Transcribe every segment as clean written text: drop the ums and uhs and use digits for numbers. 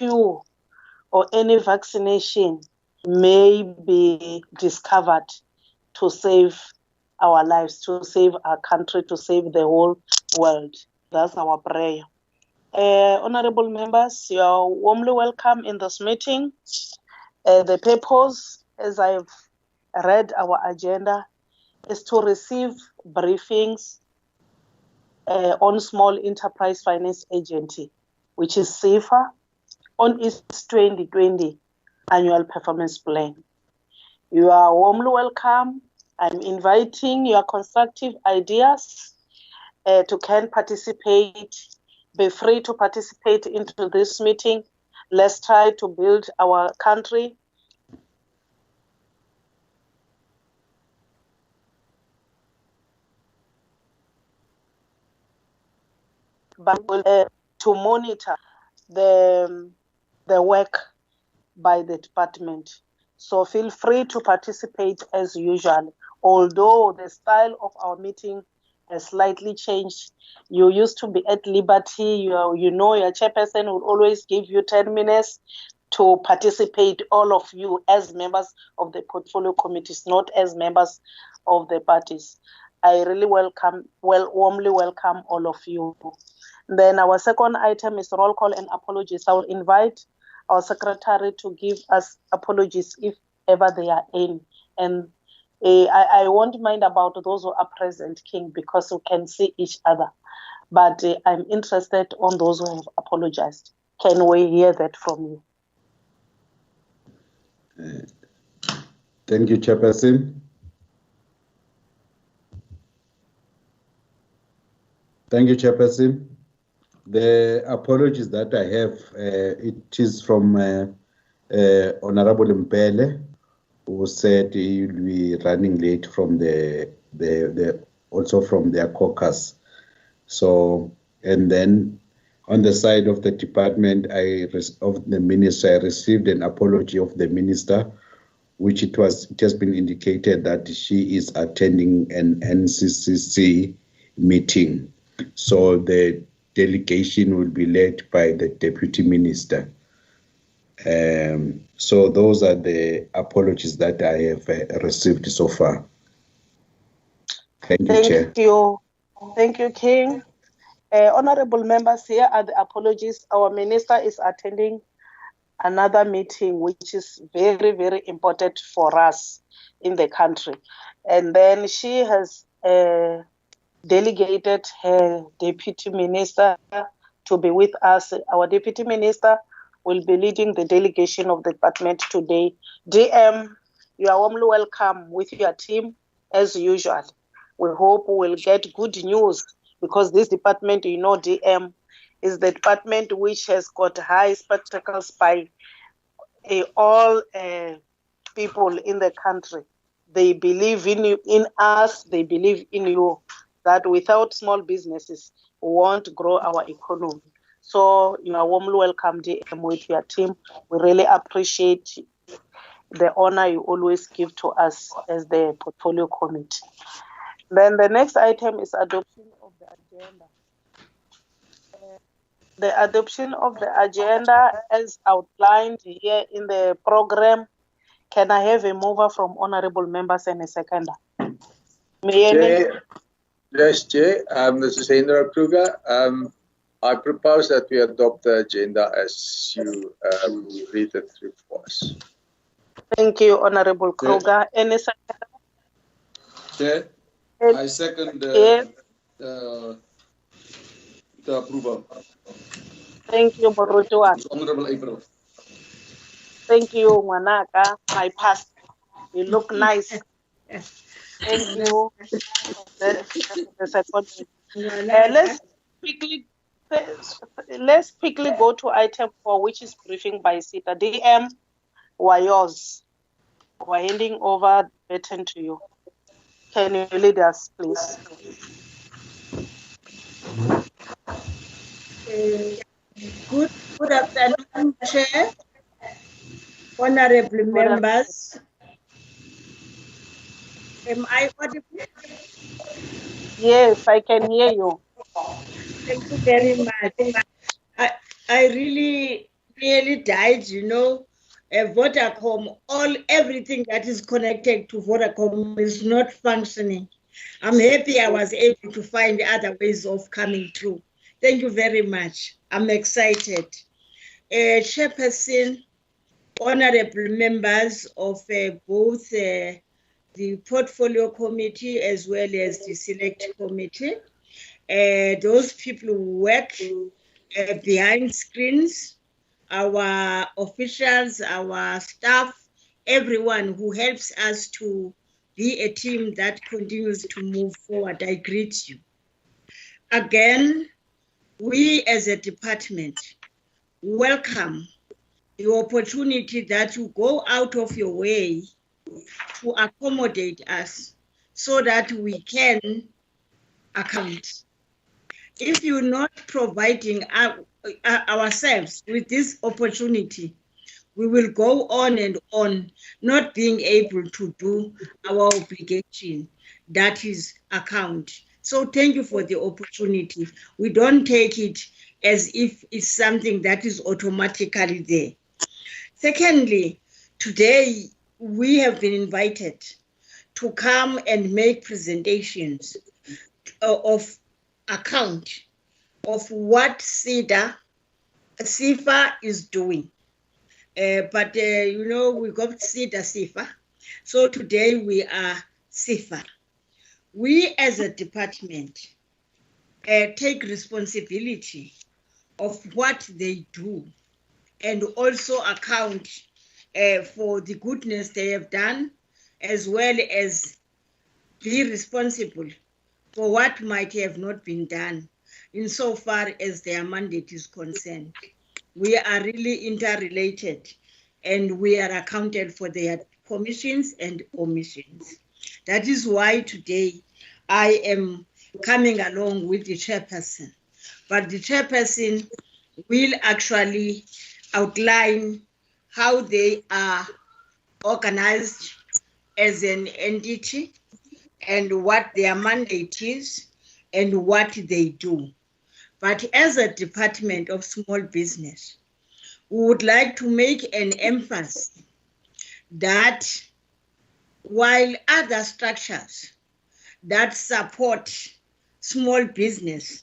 cure or any vaccination may be discovered to save our lives, to save our country, to save the whole world. That's our prayer. Honorable members, you are warmly welcome in this meeting. The purpose, as I've read our agenda, is to receive briefings on Small Enterprise Finance Agency, which is SEFA, on its 2020 Annual Performance Plan. You are warmly welcome. I'm inviting your constructive ideas to can participate. Be free to participate into this meeting. Let's try to build our country. But to monitor the work by the department. So feel free to participate as usual. Although the style of our meeting has slightly changed. You used to be at liberty. You know your chairperson will always give you 10 minutes to participate, all of you as members of the portfolio committees, not as members of the parties. I really warmly welcome all of you. Then our second item is roll call and apologies. I will invite our secretary to give us apologies if ever they are in. And I won't mind about those who are present, King, because we can see each other. But I'm interested on those who have apologized. Can we hear that from you? Thank you, Chairperson. Thank you, Chairperson. The apologies that I have, it is from Honorable Mpele, who said he will be running late from also from their caucus. So, and then on the side of the department, of the minister, I received an apology of the minister, which it has been indicated that she is attending an NCCC meeting. So the delegation will be led by the deputy minister. So those are the apologies that I have received so far. Thank you, Chair. Thank you, King. Honorable members, here are the apologies. Our minister is attending another meeting, which is very, very important for us in the country. And then she has delegated her deputy minister to be with us. Our deputy minister will be leading the delegation of the department today. DM, you are warmly welcome with your team as usual. We hope we will get good news because this department, you know, DM is the department which has got high spectacles by all people in the country. They believe in you, in us, they believe in you, that without small businesses, we won't grow our economy. So you are warmly welcome, DM, with your team. We really appreciate the honor you always give to us as the portfolio committee. Then the next item is adoption of the agenda. The adoption of the agenda as outlined here in the program. Can I have a mover from honorable members and a seconder? Yes, Chair. This is Hendra Kruger. I propose that we adopt the agenda as you read it through for us. Thank you, Honorable Kruger. Any seconder? Chair, I second the approval. Thank you, Borutua. Honorable April. Thank you, Manaka, my pastor. You look nice. Thank you. Let's quickly go to item 4, which is briefing by Sita. DM, we're yours. We're handing over the baton to you. Can you lead us, please? Good afternoon, Chair, honorable members. Am I audible? Yes, I can hear you. Thank you very much. I really nearly died, you know. Vodacom, everything that is connected to Vodacom is not functioning. I'm happy I was able to find other ways of coming through. Thank you very much. I'm excited. Chairperson, honorable members of both the portfolio committee as well as the select committee, those people who work behind screens, our officials, our staff, everyone who helps us to be a team that continues to move forward. I greet you. Again, we as a department welcome the opportunity that you go out of your way to accommodate us so that we can account. If you're not providing ourselves with this opportunity, we will go on and on not being able to do our obligation, that is account. So thank you for the opportunity. We don't take it as if it's something that is automatically there. Secondly, today we have been invited to come and make presentations of account of what sefa is doing. But you know, we got sefa. So today we are sefa. We as a department take responsibility of what they do and also account for the goodness they have done, as well as be responsible for what might have not been done insofar as their mandate is concerned. We are really interrelated and we are accounted for their commissions and omissions. That is why today I am coming along with the chairperson. But the chairperson will actually outline how they are organized as an entity and what their mandate is and what they do. But as a department of small business, we would like to make an emphasis that while other structures that support small business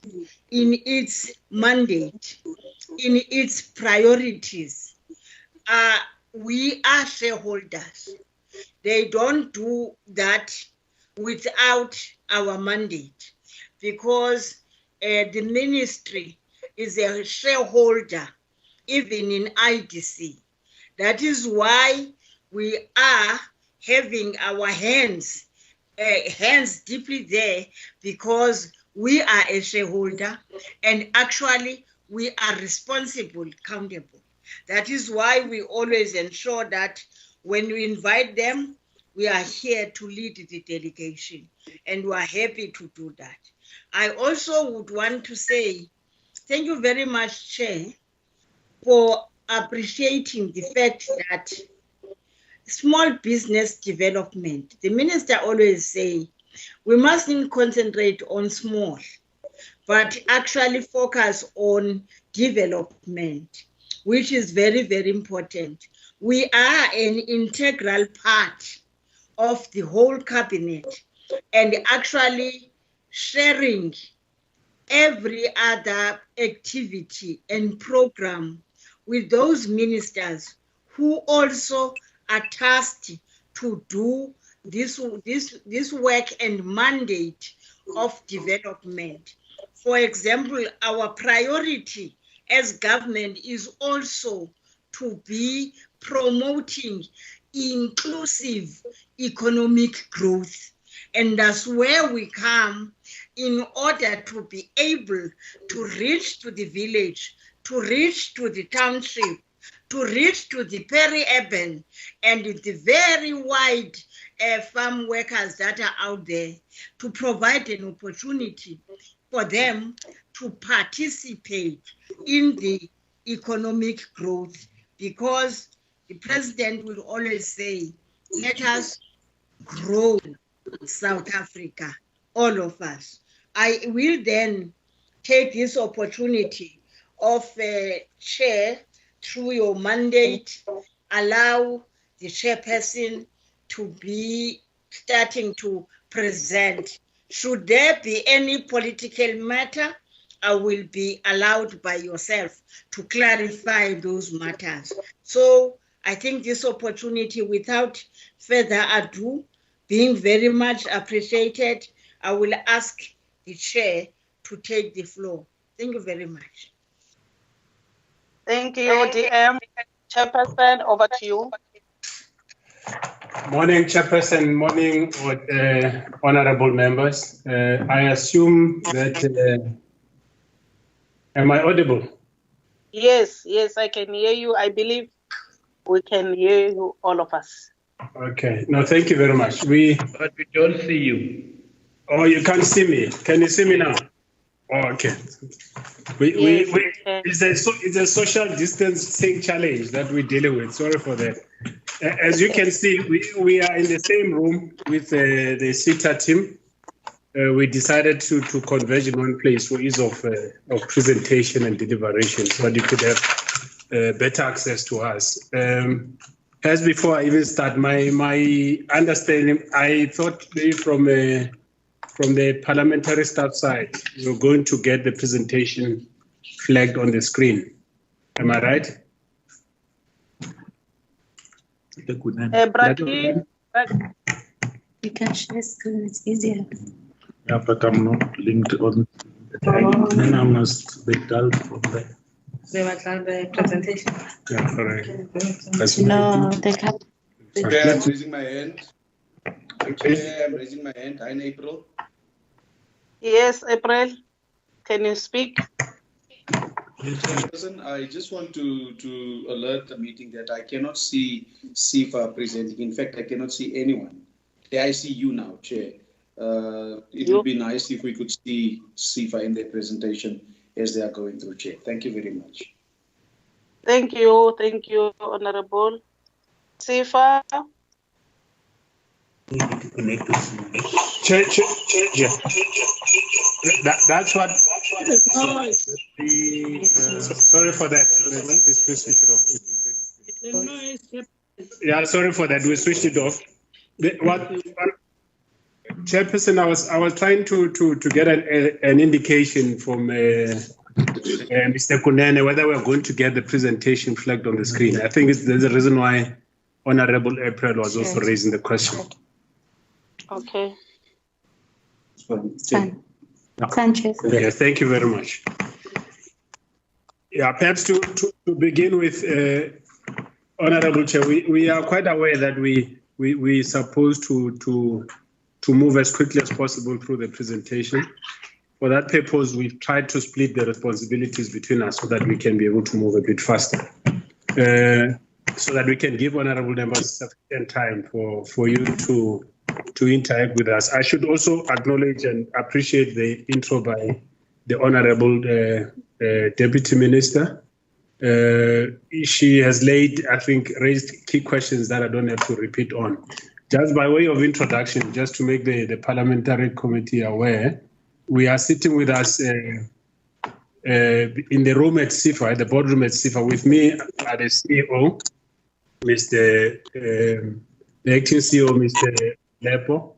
in its mandate, in its priorities, we are shareholders. They don't do that without our mandate, because the ministry is a shareholder, even in IDC. That is why we are having our hands deeply there, because we are a shareholder and actually we are responsible, accountable. That is why we always ensure that when we invite them, we are here to lead the delegation, and we are happy to do that. I also would want to say thank you very much, Chair, for appreciating the fact that small business development, the minister always say, we mustn't concentrate on small, but actually focus on development, which is very, very important. We are an integral part of the whole cabinet and actually sharing every other activity and program with those ministers who also are tasked to do this work and mandate of development. For example, our priority as government is also to be promoting inclusive economic growth. And that's where we come in order to be able to reach to the village, to reach to the township, to reach to the peri-urban and the very wide farm workers that are out there, to provide an opportunity for them to participate in the economic growth, because the president will always say, let us grow South Africa, all of us. I will then take this opportunity of Chair through your mandate, allow the chairperson to be starting to present. Should there be any political matter, I will be allowed by yourself to clarify those matters. So I think this opportunity, without further ado, being very much appreciated, I will ask the chair to take the floor. Thank you very much. Thank you, DM. Chairperson, over to you. Morning, Chairperson. Morning, honorable members. I assume that, am I audible? Yes, I can hear you. I believe we can hear you, all of us. Okay. No, thank you very much. But we don't see you. Oh, you can't see me. Can you see me now? Oh, okay. It's a social distancing challenge that we're dealing with. Sorry for that. As you can see, we are in the same room with the SETA team. We decided to converge in one place for ease of presentation and deliberation, so that you could have better access to us. As before I even start, my understanding, I thought maybe from the parliamentary staff side, you're going to get the presentation flagged on the screen. Am I right? Braki, you can share screen, it's easier. Yeah, but I'm not linked on. Then I must be dulled from there. They were done the presentation. Yeah, correct. No, they can't. Okay, I'm raising my hand. Okay, I'm raising my hand. Hi, April. yes, April, can you speak? Chairperson, I just want to alert the meeting that I cannot see sefa presenting. In fact, I cannot see anyone. I see you now, Chair. It would be nice if we could see sefa in their presentation as they are going through, Chair. Thank you very much. Thank you, Honorable. Sefa? Yeah. That's what. Sorry for that. Please switch it off. Yeah, sorry for that. We switched it off. Chairperson, I was trying to get an indication from Mr. Kunene whether we're going to get the presentation flagged on the screen. I think there's a reason why Honorable April was also raising the question. Okay. Sanchez. Yes, thank you very much. Yeah, perhaps to begin with, Honorable Chair, we are quite aware that we're supposed to move as quickly as possible through the presentation. For that purpose, we've tried to split the responsibilities between us so that we can be able to move a bit faster, so that we can give honorable members sufficient time for you to interact with us. I should also acknowledge and appreciate the intro by the Honorable Deputy Minister. She has raised key questions that I don't have to repeat on. Just by way of introduction, just to make the Parliamentary Committee aware, we are sitting with us in the room at SEFA, the boardroom at SEFA. With me are the CEO, the acting CEO, Mr. Lepo.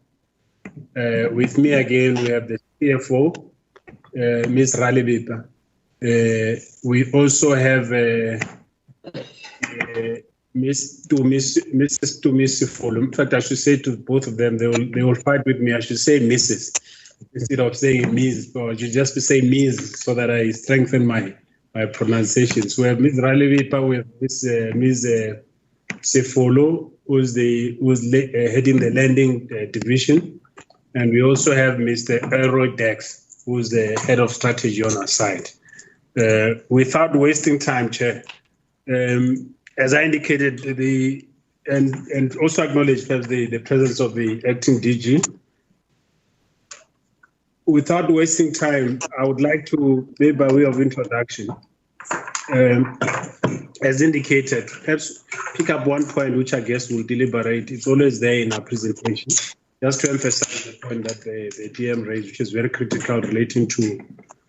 With me again, we have the CFO, Ms. Ralibipa. We also have Mrs. Tumisifolo. In fact, I should say to both of them, they will fight with me. I should say Mrs. instead of saying Ms. Or you just say Ms. so that I strengthen my pronunciation. So we have Ms. Ralibipa, we have Ms. Sefolo, who's heading the lending division. And we also have Mr. Elroy Dex, who's the head of strategy on our side. Without wasting time, Chair, as I indicated, and also acknowledge the presence of the acting DG. Without wasting time, I would like to, maybe by way of introduction, as indicated, perhaps pick up one point which I guess we'll deliberate. It's always there in our presentation. Just to emphasize the point that the DM raised, which is very critical, relating to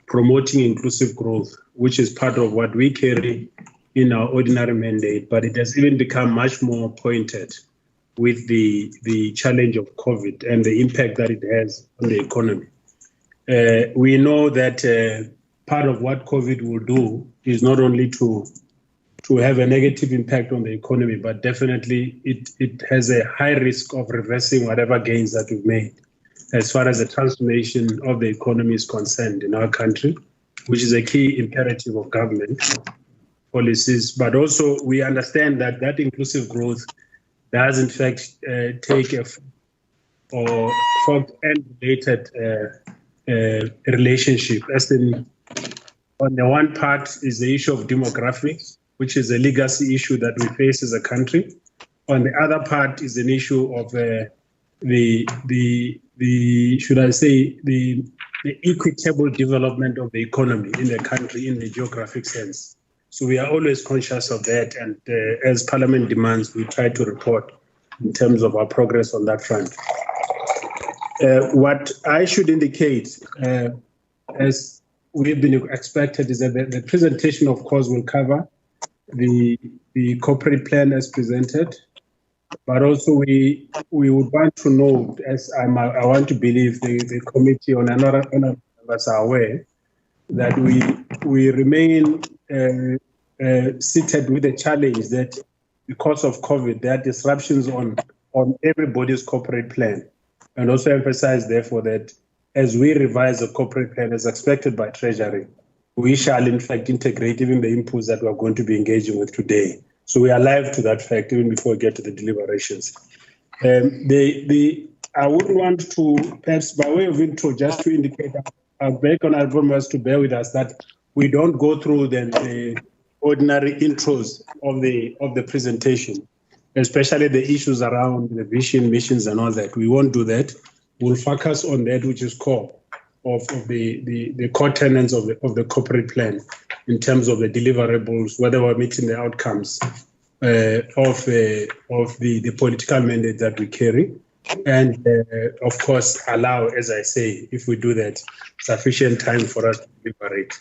promoting inclusive growth, which is part of what we carry in our ordinary mandate, but it has even become much more pointed with the challenge of COVID and the impact that it has on the economy. We know that part of what COVID will do is not only to have a negative impact on the economy, but definitely it has a high risk of reversing whatever gains that we've made as far as the transformation of the economy is concerned in our country, which is a key imperative of government policies. But also we understand that that inclusive growth does in fact take a or fault and related relationship. As in, on the one part is the issue of demographics, which is a legacy issue that we face as a country. On the other part is an issue of the equitable development of the economy in the country in the geographic sense. So we are always conscious of that, and as Parliament demands, we try to report in terms of our progress on that front. What I should indicate, as we've been expected, is that the presentation, of course, will cover the corporate plan as presented, but also we would want to know, as I want to believe the committee on another members are aware, that we remain seated with the challenge that because of COVID, there are disruptions on everybody's corporate plan, and also emphasize therefore that as we revise the corporate plan as expected by Treasury, we shall in fact integrate even the inputs that we're going to be engaging with today. So we are alive to that fact even before we get to the deliberations. I would want to, perhaps by way of intro, just to indicate, I'll beg on our members to bear with us that we don't go through the ordinary intros of the presentation, especially the issues around the vision, missions, and all that. We won't do that. We'll focus on that which is core of the core tenets of the corporate plan in terms of the deliverables, whether we're meeting the outcomes of the political mandate that we carry, and of course allow, as I say, if we do that, sufficient time for us to deliberate.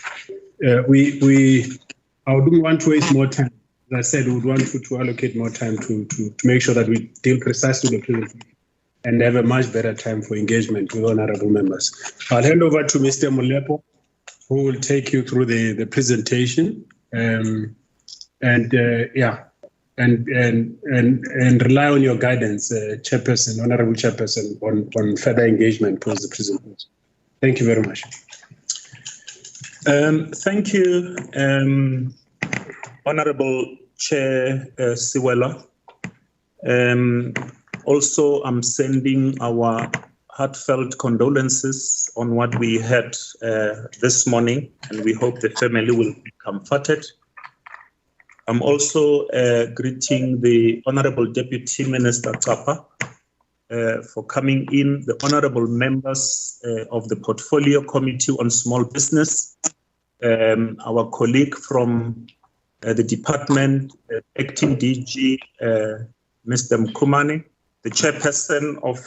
I wouldn't want to waste more time. As I said, we would want to allocate more time to make sure that we deal precisely with the presentation and have a much better time for engagement with honorable members. I'll hand over to Mr. Molepo, who will take you through the presentation, and rely on your guidance, Chairperson, Honorable Chairperson, on further engagement post the presentation. Thank you very much. Thank you, Honorable Chair Siwela. Also, I'm sending our heartfelt condolences on what we had this morning, and we hope the family will be comforted. I'm also greeting the Honorable Deputy Minister Tsapa for coming in, the honorable members of the Portfolio Committee on Small Business, our colleague from the department, Acting DG, Mr. Mkumane, the chairperson of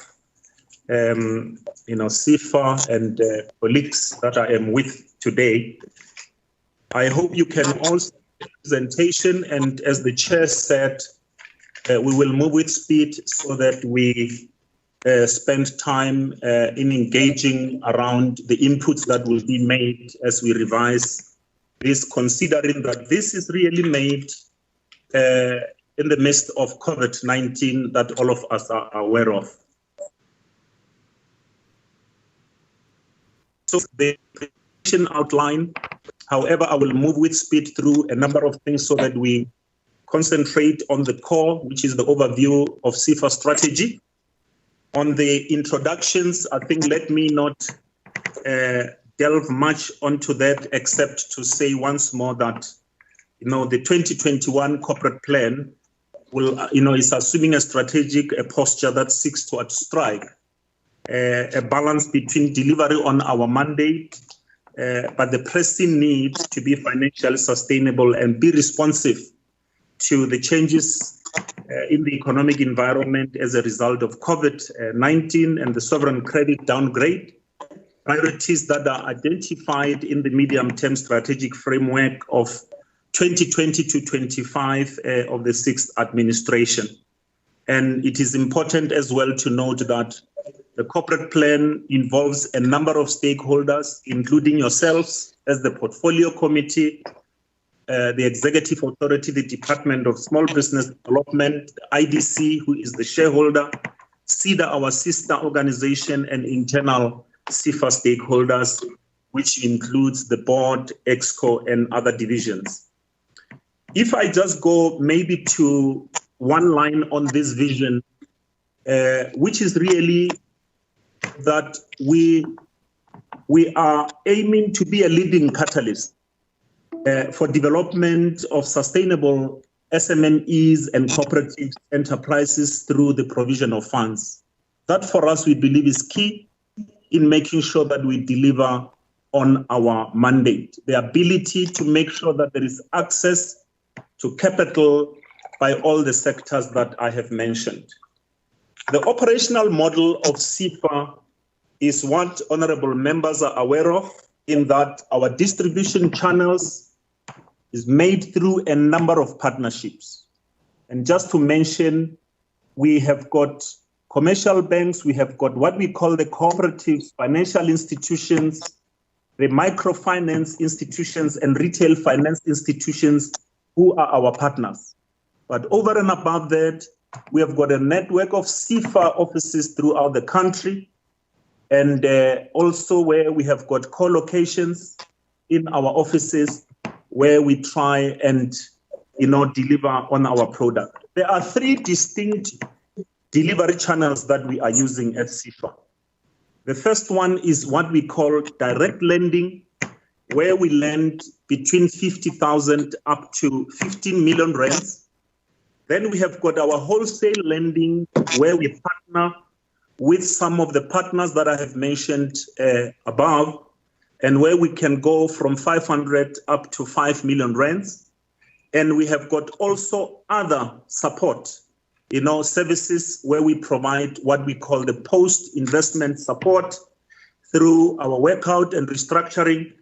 sefa, and colleagues that I am with today. I hope you can all see the presentation, and as the chair said, we will move with speed so that we spend time in engaging around the inputs that will be made as we revise this, considering that this is really made in the midst of COVID-19 that all of us are aware of. So the presentation outline, however, I will move with speed through a number of things so that we concentrate on the core, which is the overview of sefa strategy. On the introductions, I think let me not delve much onto that, except to say once more that the 2021 corporate plan will, is assuming a strategic posture that seeks to strike a balance between delivery on our mandate, but the pressing need to be financially sustainable and be responsive to the changes in the economic environment as a result of COVID-19 and the sovereign credit downgrade, priorities that are identified in the medium-term strategic framework of 2020 to 25 of the 6th administration. And it is important as well to note that the corporate plan involves a number of stakeholders, including yourselves as the portfolio committee, the executive authority, the Department of Small Business Development, the IDC, who is the shareholder, SEDA, our sister organization, and internal sefa stakeholders, which includes the board, EXCO, and other divisions. If I just go maybe to one line on this vision, which is really that we are aiming to be a leading catalyst for development of sustainable SMMEs and cooperative enterprises through the provision of funds. That for us, we believe is key in making sure that we deliver on our mandate, the ability to make sure that there is access to capital by all the sectors that I have mentioned. The operational model of sefa is what honorable members are aware of, in that our distribution channels is made through a number of partnerships. And just to mention, we have got commercial banks, we have got what we call the cooperative financial institutions, the microfinance institutions and retail finance institutions who are our partners. But over and above that, we have got a network of sefa offices throughout the country, and also where we have got co-locations in our offices where we try and deliver on our product. There are 3 distinct delivery channels that we are using at sefa. The first one is what we call direct lending, where we lend between 50,000 up to 15 million rands. Then we have got our wholesale lending, where we partner with some of the partners that I have mentioned above, and where we can go from 500 up to 5 million rands. And we have got also other support, services where we provide what we call the post-investment support through our workout and restructuring,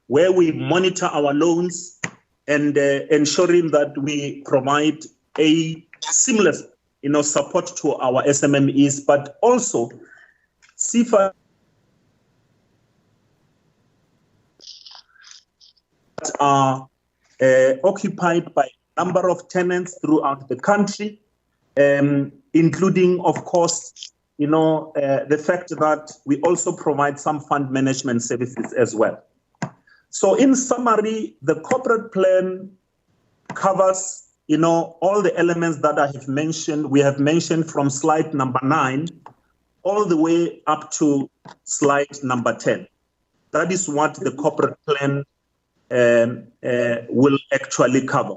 where we monitor our loans and ensuring that we provide a seamless support to our SMMEs, but also sefa are occupied by a number of tenants throughout the country, including, of course, the fact that we also provide some fund management services as well. So in summary, the corporate plan covers, all the elements that I have mentioned. We have mentioned from slide number 9 all the way up to slide number 10. That is what the corporate plan will actually cover.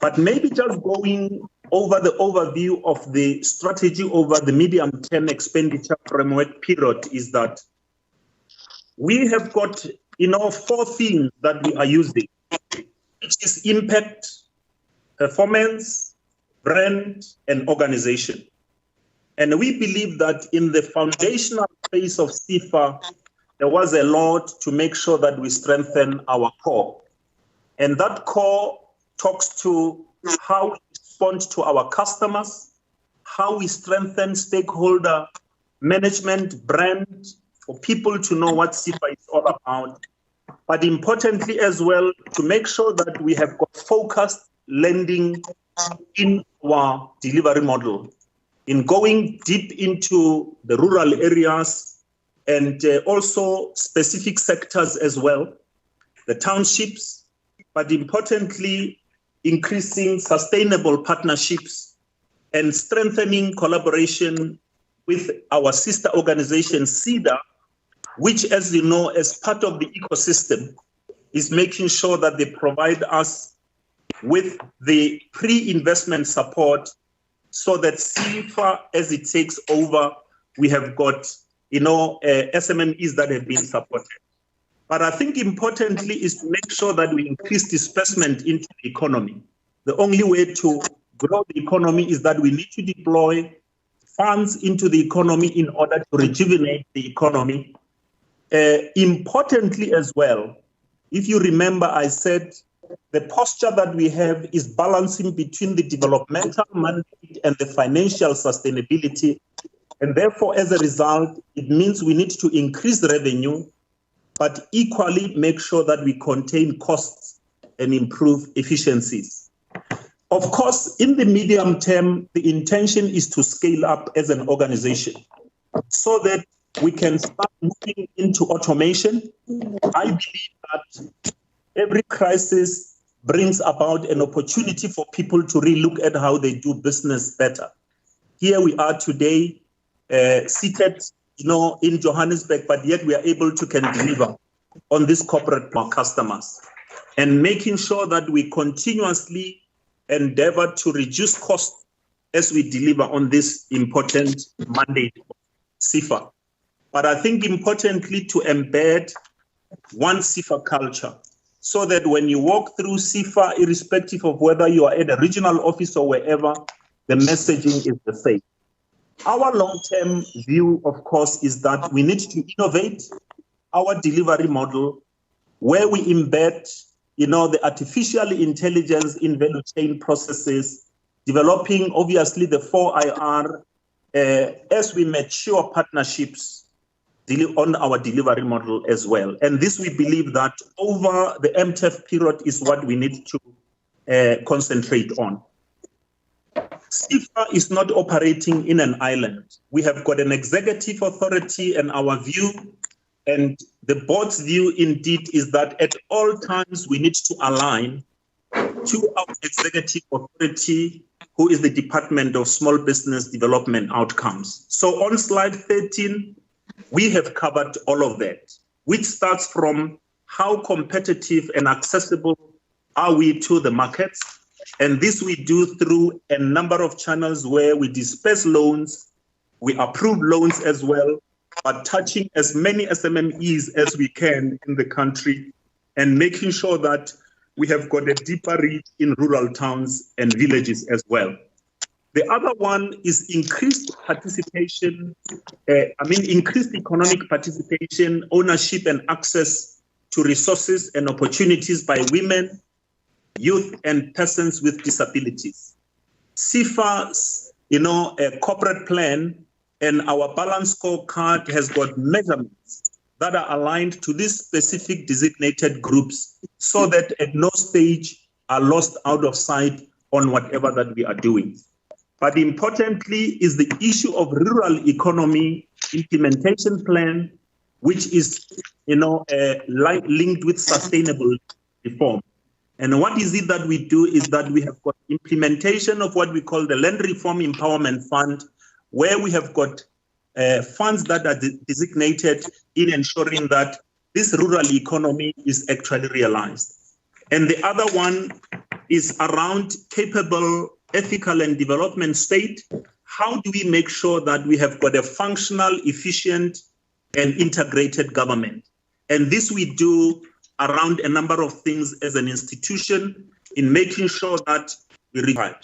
But maybe just going over the overview of the strategy over the medium-term expenditure framework period is that we have got 4 themes that we are using, which is impact, performance, brand, and organization. And we believe that in the foundational phase of sefa, there was a lot to make sure that we strengthen our core. And that core talks to how we respond to our customers, how we strengthen stakeholder management, brand, for people to know what sefa is all about. But importantly as well, to make sure that we have got focused lending in our delivery model, in going deep into the rural areas and also specific sectors as well, the townships, but importantly, increasing sustainable partnerships and strengthening collaboration with our sister organization, SEDA, which, as you know, as part of the ecosystem, is making sure that they provide us with the pre-investment support so that sefa, as it takes over, we have got, SMMEs that have been supported. But I think importantly is to make sure that we increase disbursement into the economy. The only way to grow the economy is that we need to deploy funds into the economy in order to rejuvenate the economy. Importantly as well, if you remember, I said the posture that we have is balancing between the developmental mandate and the financial sustainability. And therefore, as a result, it means we need to increase revenue, but equally make sure that we contain costs and improve efficiencies. Of course, in the medium term, the intention is to scale up as an organization so that we can start moving into automation. I believe that every crisis brings about an opportunity for people to relook at how they do business better. Here we are today, seated, in Johannesburg, but yet we are able to can deliver on this corporate customers, and making sure that we continuously endeavor to reduce costs as we deliver on this important mandate of sefa. But I think importantly to embed one sefa culture, so that when you walk through sefa, irrespective of whether you are at a regional office or wherever, the messaging is the same. Our long-term view, of course, is that we need to innovate our delivery model where we embed, the artificial intelligence in value chain processes, developing obviously the 4IR as we mature partnerships on our delivery model as well. And this, we believe that over the MTEF period is what we need to concentrate on. sefa is not operating in an island. We have got an executive authority, and our view and the board's view indeed is that at all times we need to align to our executive authority, who is the Department of Small Business Development Outcomes. So on slide 13, we have covered all of that, which starts from how competitive and accessible are we to the markets. And this we do through a number of channels where we disperse loans, we approve loans as well, but touching as many SMMEs as we can in the country, and making sure that we have got a deeper reach in rural towns and villages as well. The other one is increased participation, increased economic participation, ownership and access to resources and opportunities by women, youth and persons with disabilities. sefa's, a corporate plan and our balance scorecard has got measurements that are aligned to these specific designated groups, so that at no stage are lost out of sight on whatever that we are doing. But importantly is the issue of rural economy implementation plan, which is, linked with sustainable reform. And what is it that we do is that we have got implementation of what we call the Land Reform Empowerment Fund, where we have got funds that are designated in ensuring that this rural economy is actually realized. And the other one is around capable, ethical and development state. How do we make sure that we have got a functional, efficient and integrated government? And this we do around a number of things as an institution in making sure that we revive.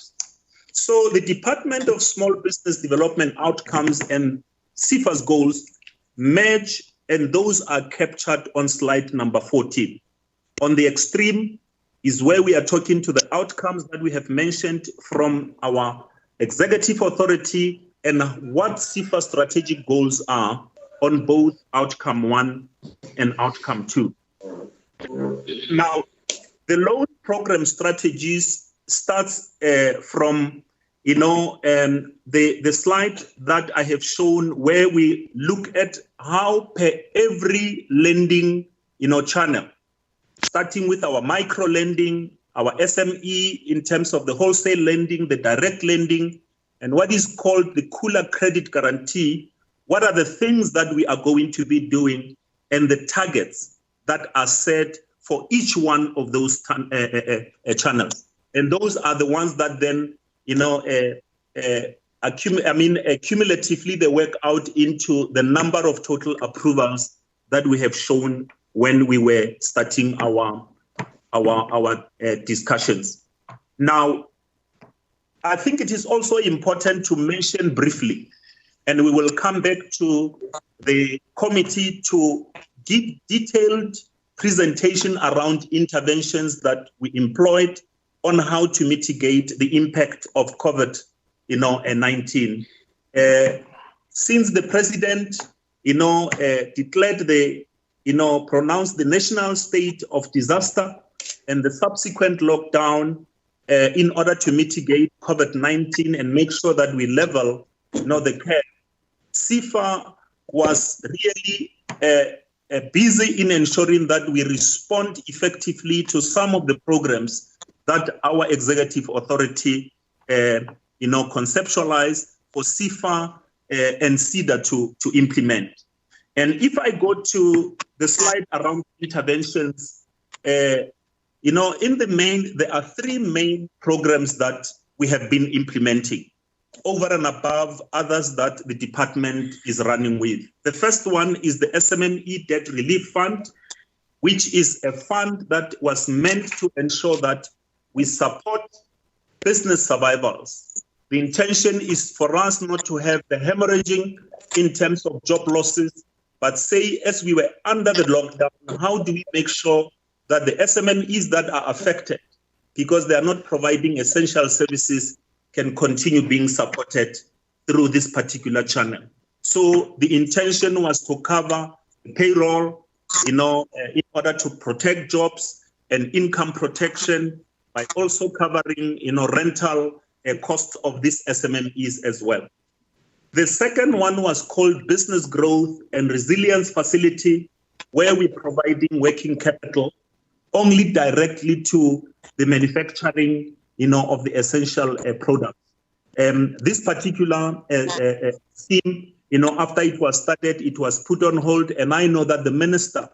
So the Department of Small Business Development Outcomes and sefa's goals merge, and those are captured on slide number 14. On the extreme is where we are talking to the outcomes that we have mentioned from our executive authority and what sefa's strategic goals are on both outcome 1 and outcome 2. Now, the loan program strategies starts from the slide that I have shown, where we look at how per every lending channel, starting with our micro lending, our SME in terms of the wholesale lending, the direct lending, and what is called the cooler credit guarantee. What are the things that we are going to be doing and the targets that are set for each one of those channels? And those are the ones that then cumulatively they work out into the number of total approvals that we have shown when we were starting our discussions. Now, I think it is also important to mention briefly, and we will come back to the committee to give detailed presentation around interventions that we employed on how to mitigate the impact of COVID-19. Since the president, declared pronounced the national state of disaster and the subsequent lockdown in order to mitigate COVID-19 and make sure that we level, the care, sefa was really busy in ensuring that we respond effectively to some of the programs that our executive authority, conceptualized for sefa and SEDA to implement. And if I go to the slide around interventions, in the main, there are three main programs that we have been implementing over and above others that the department is running with. The first one is the SMME Debt Relief Fund, which is a fund that was meant to ensure that we support business survivals. The intention is for us not to have the hemorrhaging in terms of job losses, but say as we were under the lockdown, how do we make sure that the SMMEs that are affected, because they are not providing essential services, can continue being supported through this particular channel. So the intention was to cover the payroll, in order to protect jobs and income protection, by also covering, rental costs of these SMMEs as well. The second one was called Business Growth and Resilience Facility, where we're providing working capital only directly to the manufacturing, of the essential products. This particular scheme, after it was started, it was put on hold, and I know that the minister,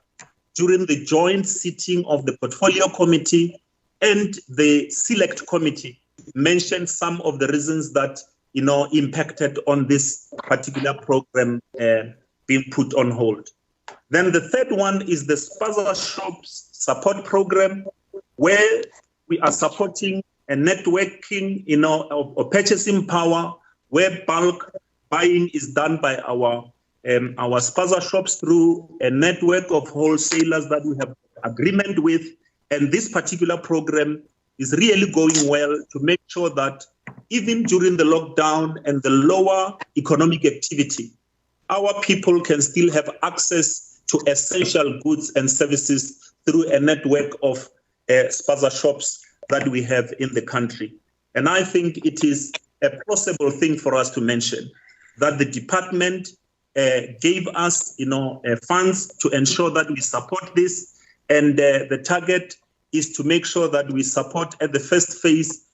during the joint sitting of the Portfolio Committee and the Select Committee, mentioned some of the reasons that, impacted on this particular program being put on hold. Then the third one is the Spaza Shops Support Program, where we are supporting a networking, of purchasing power, where bulk buying is done by our Spaza shops through a network of wholesalers that we have agreement with. And this particular program is really going well to make sure that even during the lockdown and the lower economic activity, our people can still have access to essential goods and services through a network of Spaza shops that we have in the country. And I think it is a possible thing for us to mention that the department gave us, funds to ensure that we support this. And the target is to make sure that we support at the first phase,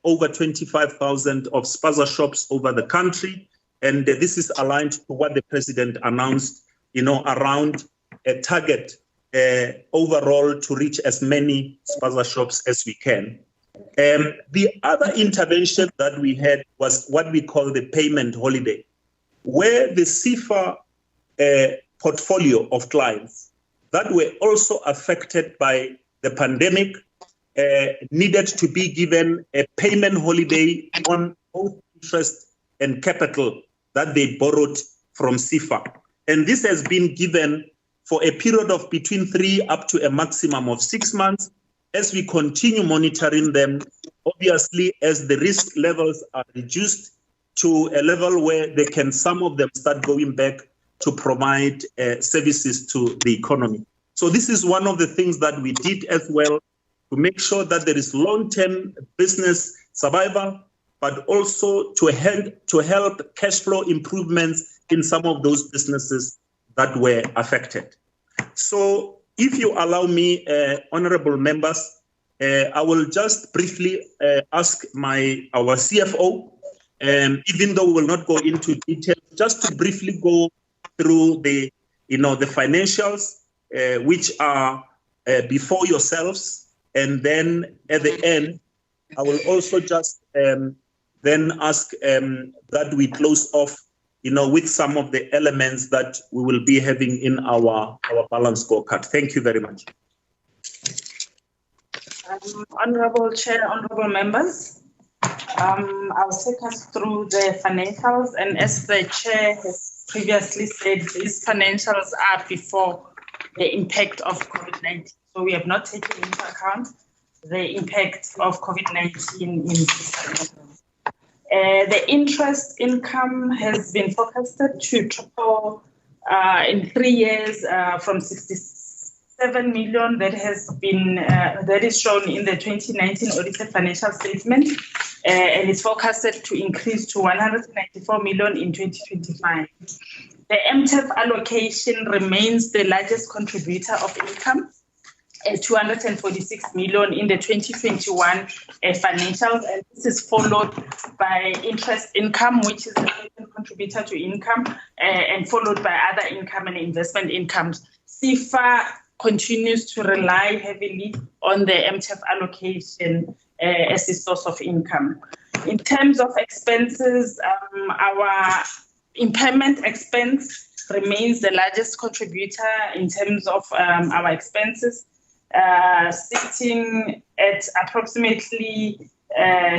over 25,000 of Spaza shops over the country. And this is aligned to what the president announced, around a target overall to reach as many Spaza shops as we can. The other intervention that we had was what we call the payment holiday, where the sefa portfolio of clients that were also affected by the pandemic needed to be given a payment holiday on both interest and capital that they borrowed from sefa. And this has been given for a period of between 3 up to a maximum of 6 months, as we continue monitoring them, obviously as the risk levels are reduced to a level where they can, some of them start going back to provide services to the economy. So this is one of the things that we did as well to make sure that there is long-term business survival, but also to help cash flow improvements in some of those businesses that were affected. So if you allow me, honorable members, I will just briefly ask our CFO, even though we will not go into detail, just to briefly go through the financials, which are before yourselves, and then at the end, I will also just then ask that we close off, with some of the elements that we will be having in our balance scorecard. Thank you very much. Honorable Chair, honorable members, I'll take us through the financials, and as the Chair has previously said, these financials are before the impact of COVID-19. So we have not taken into account the impact of COVID-19 in this. The interest income has been forecasted to triple in 3 years from 67 million that has been that is shown in the 2019 audited financial statement, and is forecasted to increase to 194 million in 2025. The MTEF allocation remains the largest contributor of income at 246 million in the 2021 financials, and this is followed by interest income, which is the second contributor to income, and followed by other income and investment incomes. sefa continues to rely heavily on the MTEF allocation as a source of income. In terms of expenses, our impairment expense remains the largest contributor in terms of our expenses, sitting at approximately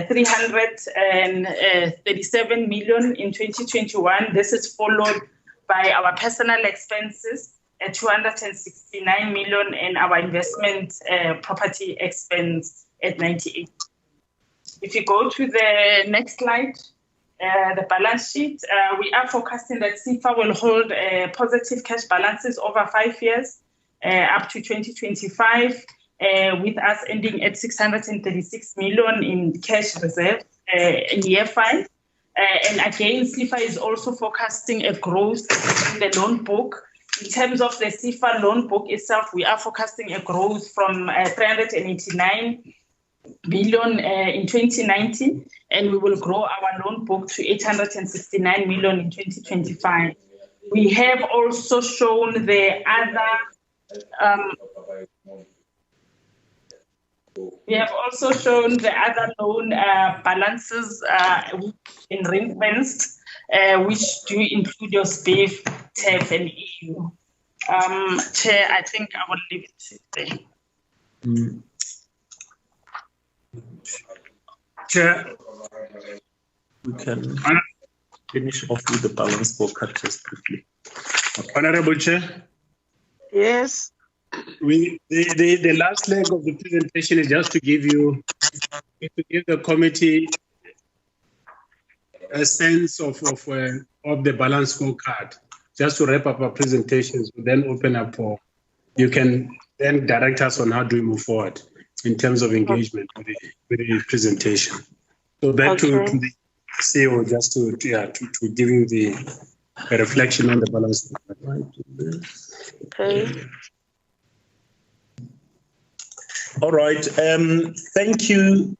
337 million in 2021. This is followed by our personal expenses at 269 million and our investment property expense at 98. If you go to the next slide, the balance sheet, we are forecasting that sefa will hold positive cash balances over 5 years up to 2025, with us ending at 636 million in cash reserve in year 5. And again, sefa is also forecasting a growth in the loan book. In terms of the sefa loan book itself, we are forecasting a growth from 389 billion in 2019, and we will grow our loan book to 869 million in 2025. We have also shown the other loan balances in ring-fenced, which do include your SPIF, TEF, and EU. Chair, I think I will leave it there. Chair, we can finish off with the balance scorecard just briefly. Okay. Honorable Chair. Yes. The last leg of the presentation is just to give the committee a sense of the balance scorecard. Just to wrap up our presentations, we then open up for, you can then direct us on how do we move forward in terms of engagement with the presentation. So back to the CEO, just to give you the reflection on the balance scorecard. Okay. All right. Thank you,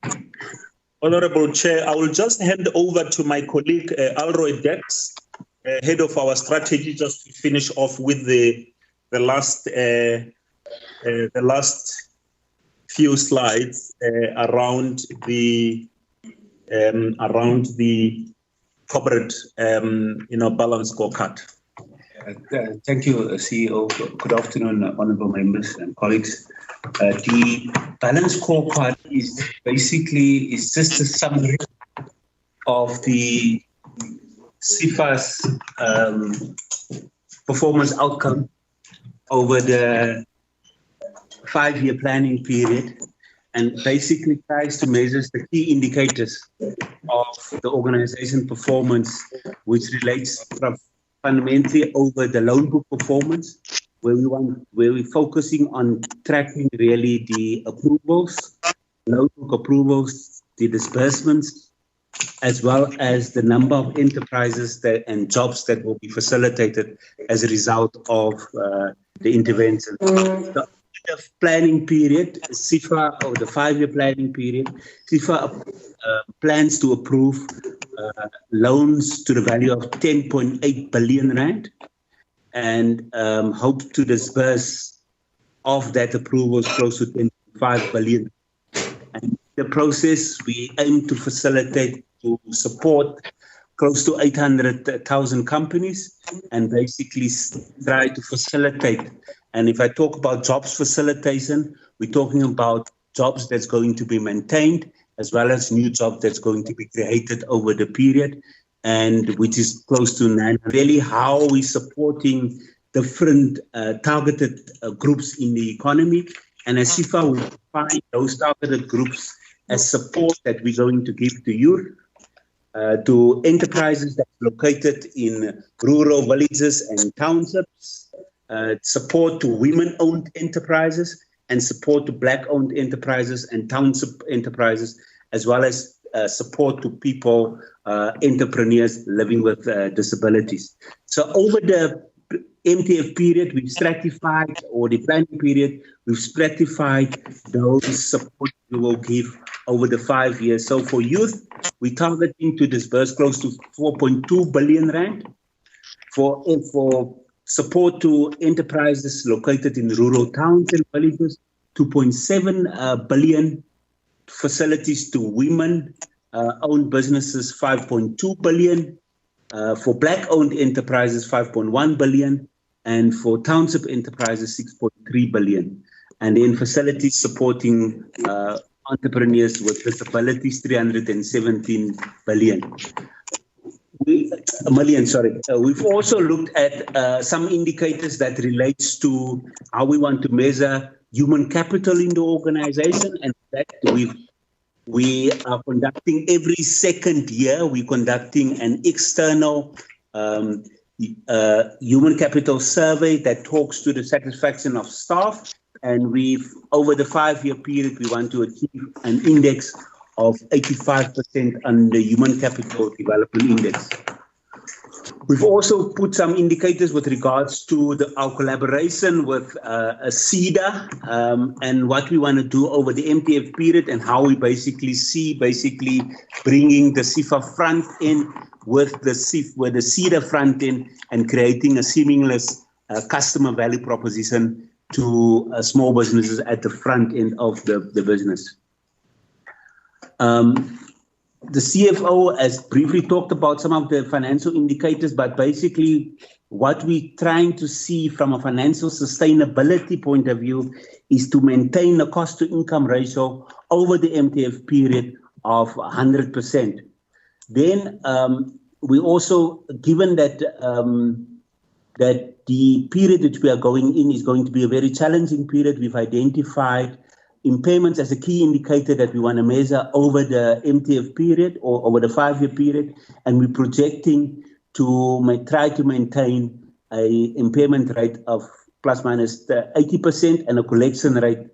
Honorable Chair. I will just hand over to my colleague, Alroy Dex, head of our strategy, just to finish off with the last few slides around the corporate balance scorecard. Thank you, CEO. Good afternoon, honourable members and colleagues. The balance scorecard is just a summary of the sefa's performance outcome over the 5-year planning period, and basically tries to measure the key indicators of the organization performance, which relates fundamentally over the loan book performance, where we're focusing on tracking really the approvals, loan book approvals, the disbursements, as well as the number of enterprises and jobs that will be facilitated as a result of the intervention. The planning period, sefa, or the 5-year planning period, sefa plans to approve loans to the value of 10.8 billion rand, and hopes to disburse of that approvals close to 10.5 billion. And in the process, we aim to facilitate, to support close to 800,000 companies, and basically try to facilitate. And if I talk about jobs facilitation, we're talking about jobs that's going to be maintained, as well as new jobs that's going to be created over the period, and which is close to 9. Really, how are we supporting different targeted groups in the economy. And as SEFA will find those targeted groups as support that we're going to give to youth, to enterprises that are located in rural villages and townships, support to women-owned enterprises, and support to Black-owned enterprises and township enterprises, as well as support to people, entrepreneurs living with disabilities. So over the MTEF period, we've stratified, or the planning period, we've stratified those support we will give over the 5 years. So for youth, we're targeting to disburse close to 4.2 billion rand. For support to enterprises located in rural towns and villages, 2.7 billion. Facilities to women-owned businesses, 5.2 billion. For Black-owned enterprises, 5.1 billion. And for township enterprises, 6.3 billion. And then facilities supporting entrepreneurs with disabilities, 317 million. We've also looked at some indicators that relates to how we want to measure human capital in the organization, and that we are conducting every second year. We're conducting an external human capital survey that talks to the satisfaction of staff. And over the 5-year period, we want to achieve an index of 85% on the Human Capital Development Index. We've also put some indicators with regards to our collaboration with CEDA and what we want to do over the MTEF period, and how we basically see bringing the SEFA front end with the CEDA front end and creating a seamless customer value proposition to small businesses at the front end of the business. The CFO has briefly talked about some of the financial indicators, but basically what we're trying to see from a financial sustainability point of view is to maintain a cost to income ratio over the MTEF period of 100%. Then we also, given that the period which we are going in is going to be a very challenging period, we've identified impairments as a key indicator that we want to measure over the MTEF period or over the 5-year period, and we're projecting to try to maintain an impairment rate of plus minus 80% and a collection rate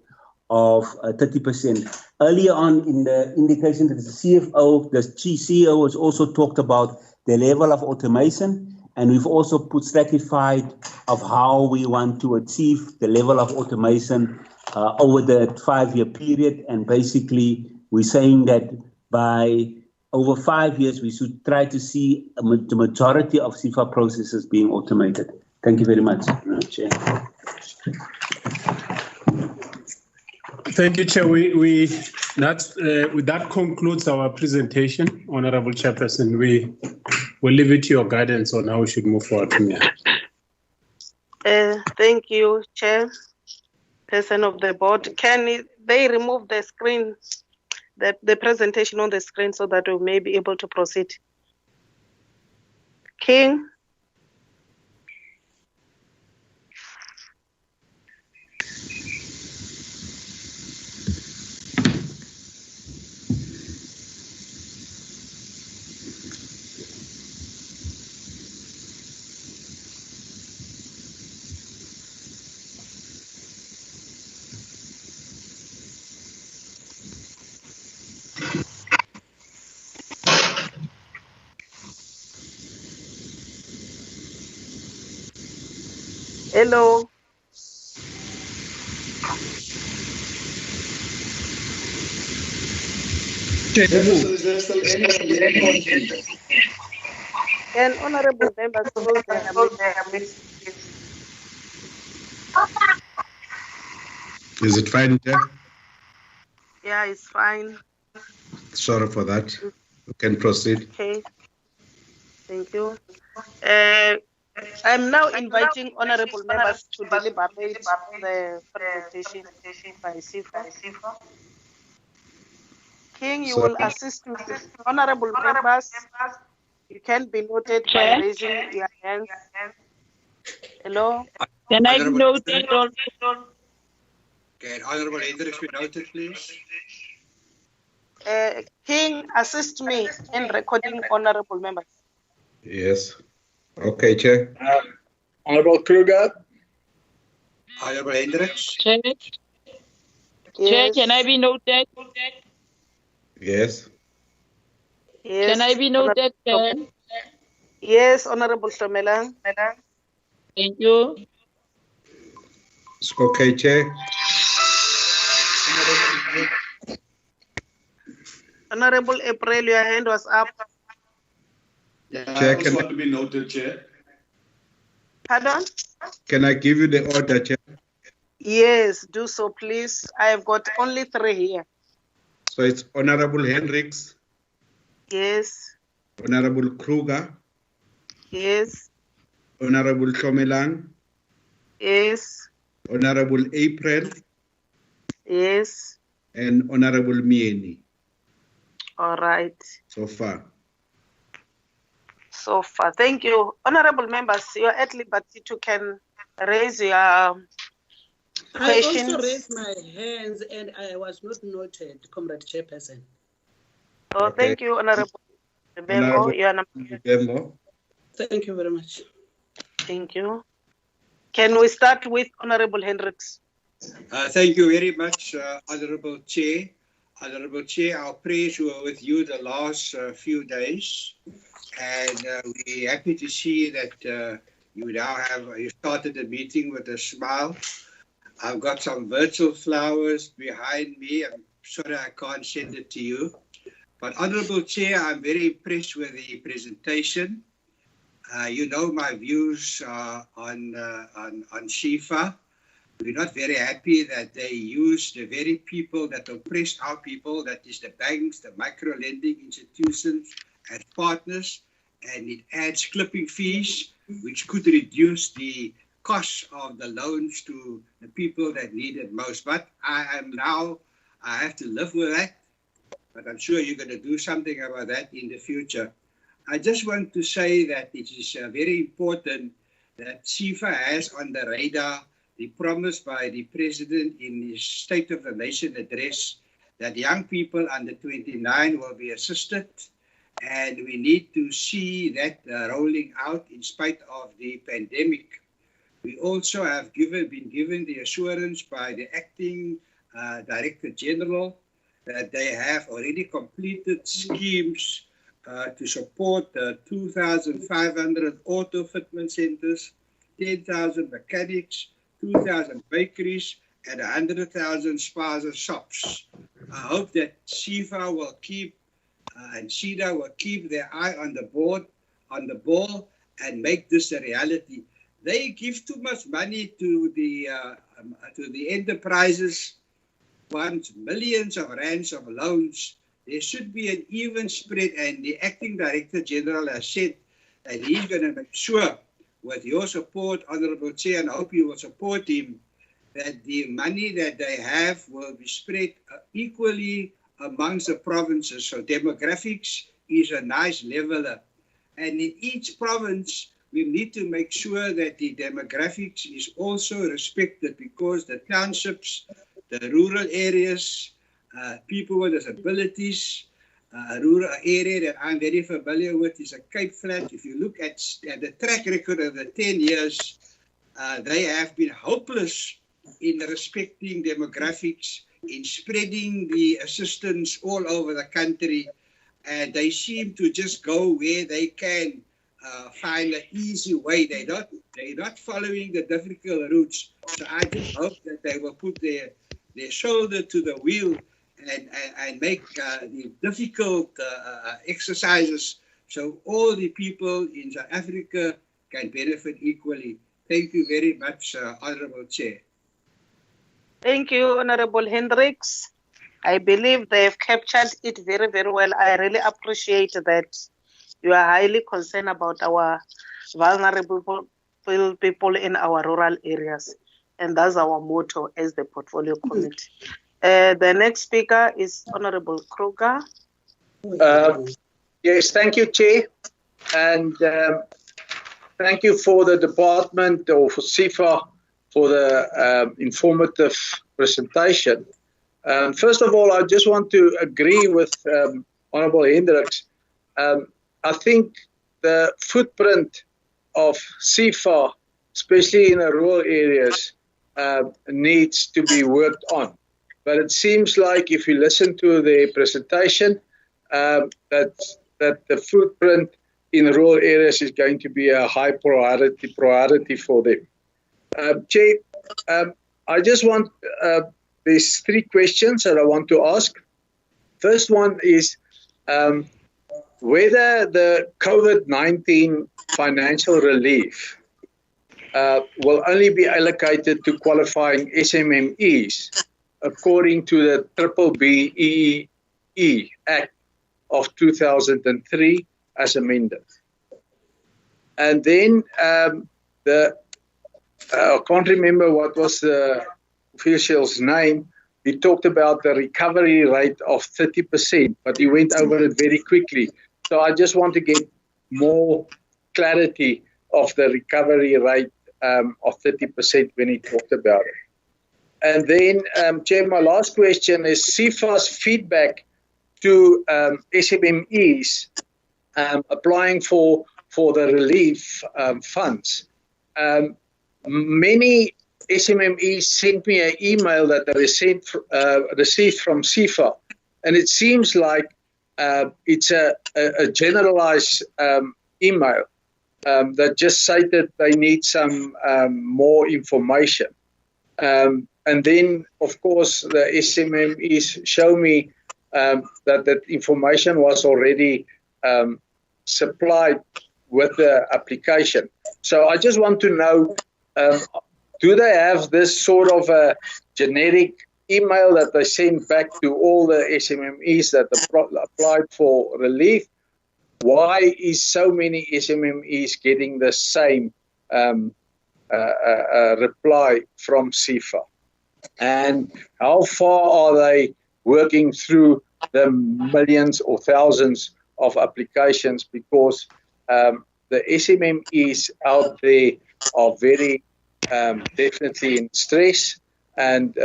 of 30%. Earlier on in the indication that the CFO, the CEO has also talked about the level of automation, and we've also stratified of how we want to achieve the level of automation over the 5-year period. And basically, we're saying that by over 5 years, we should try to see the majority of SEFA processes being automated. Thank you very much, Chair. Thank you, Chair. That concludes our presentation, Honorable Chairperson. We will leave it to your guidance on how we should move forward from here. Thank you, Chair. Person of the board, can they remove the screen, the presentation on the screen, so that we may be able to proceed? King? Hello. Can honorable members close their meeting? Is it fine, Chair? Yeah, it's fine. Sorry for that. You can proceed. Okay. Thank you. I'm now inviting honorable members to deliberate the presentation by SEFA. King, you will assist with the honorable members. You can be noted by raising your hands. Hello? Can I be Honourable noted also? Can Honourable Hendricks be noted, please? King, assist me in recording honorable members. Yes. Okay, Chair. Honourable Kruger. Honourable Hendricks. Chair, Chair, can I be noted? Yes. Yes. Can I be noted, Chair? Yes, Honorable Shomelang. Thank you. It's okay, Chair. Honorable April, your hand was up. Yeah, Chair, I also want to be noted, Chair. Pardon? Can I give you the order, Chair? Yes, do so, please. I've got only 3 here. So it's Honorable Hendricks, Yes, Honorable Kruger, yes, Honorable Shomelang, yes, Honorable April, yes. and Honorable Mieni All right. so far. So far, thank you. Honorable members, you're at liberty to can raise your questions. I also raised my hands and I was not noted, Comrade Chairperson. Oh, Okay. thank you, Honorable Bembo. Honorable You are number. Bembo. Thank you very much. Thank you. Can we start with Honorable Hendricks? Thank you very much, Honourable Chair. Honourable Chair, our prayers were with you the last few days, and we're happy to see that you started the meeting with a smile. I've got some virtual flowers behind me. I'm sorry I can't send it to you. But Honourable Chair, I'm very impressed with the presentation. You know my views on SEFA. We're not very happy that they use the very people that oppressed our people, that is the banks, the micro-lending institutions as partners, and it adds clipping fees, which could reduce the cost of the loans to the people that need it most. But I have to live with that, but I'm sure you're going to do something about that in the future. I just want to say that it is very important that SEFA has on the radar the promise by the President in his State of the Nation address that young people under 29 will be assisted, and we need to see that rolling out in spite of the pandemic. We also have been given the assurance by the Acting Director General that they have already completed schemes to support 2,500 auto fitment centers, 10,000 mechanics, 2,000 bakeries, and 100,000 spas and shops. I hope that SEFA will keep and SEDA will keep their eye on the ball, and make this a reality. They give too much money to the enterprises, want millions of rands of loans. There should be an even spread, and the Acting Director General has said that he's going to make sure, with your support, Honourable Chair, and I hope you will support him, that the money that they have will be spread equally amongst the provinces. So demographics is a nice leveler. And in each province, we need to make sure that the demographics is also respected, because the townships, the rural areas, people with disabilities, a rural area that I'm very familiar with is a Cape Flat. If you look at the track record of the 10 years, they have been hopeless in respecting demographics, in spreading the assistance all over the country, and they seem to just go where they can find an easy way. They're not following the difficult routes. So I just hope that they will put their shoulder to the wheel and make the difficult exercises so all the people in South Africa can benefit equally. Thank you very much, Honourable Chair. Thank you, Honourable Hendricks. I believe they've captured it very, very well. I really appreciate that you are highly concerned about our vulnerable people in our rural areas. And that's our motto as the Portfolio Committee. The next speaker is Honourable Kruger. Yes, thank you, Chair. And thank you for the department or for SEFA for the informative presentation. First of all, I just want to agree with Honorable Hendricks. I think the footprint of SEFA, especially in the rural areas, needs to be worked on. But it seems like if you listen to the presentation, that the footprint in rural areas is going to be a high priority for them. Chair, I just want, there's 3 questions that I want to ask. First one is whether the COVID-19 financial relief will only be allocated to qualifying SMMEs according to the BBBEE Act of 2003 as amended. And then I can't remember what was the official's name. He talked about the recovery rate of 30%, but he went over it very quickly. So I just want to get more clarity of the recovery rate of 30% when he talked about it. And then, Chair, my last question is SEFA's feedback to SMMEs applying for the relief funds. Many SMMEs sent me an email that they received from SEFA, and it seems like it's a generalized email that just cited they need some more information. And then, of course, the SMMEs show me that information was already supplied with the application. So I just want to know, do they have this sort of a generic email that they send back to all the SMMEs that applied for relief? Why is so many SMMEs getting the same reply from SEFA? And how far are they working through the millions or thousands of applications? Because the SMMEs out there are very definitely in stress. And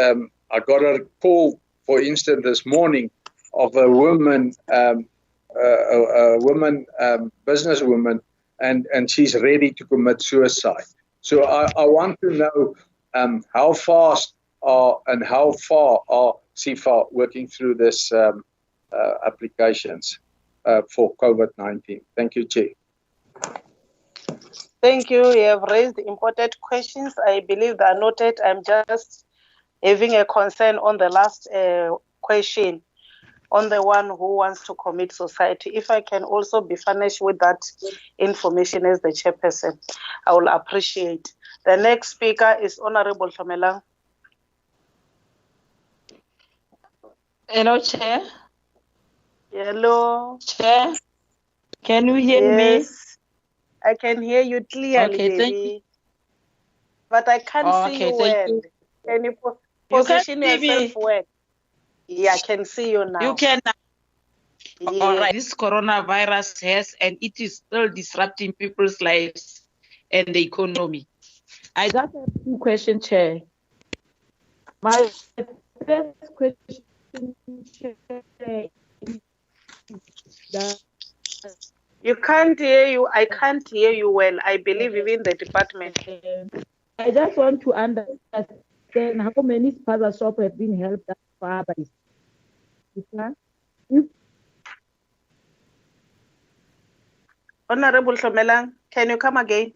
I got a call, for instance, this morning of a woman, businesswoman, and she's ready to commit suicide. So I want to know how fast and how far are SEFA working through this applications for COVID-19. Thank you, Chair. Thank you. You have raised important questions. I believe they are noted. I'm just having a concern on the last question, on the one who wants to commit suicide. If I can also be furnished with that information as the chairperson, I will appreciate. The next speaker is Honorable Tlhomelang. Hello, Chair. Hello. Chair, can you hear me? I can hear you clearly, okay, baby. thank you. But I can't see you well. You. Can you position yourself well? Yeah, I can see you now. You can. Yes. All right. This coronavirus has, and it is still disrupting people's lives and the economy. I got 2 questions, Chair. My first question, Chair, is you can't hear you. I can't hear you well. I believe even the department. I just want to understand how many spaza shops have been helped thus far by SEFA. Honorable Tlhomelang, can you come again?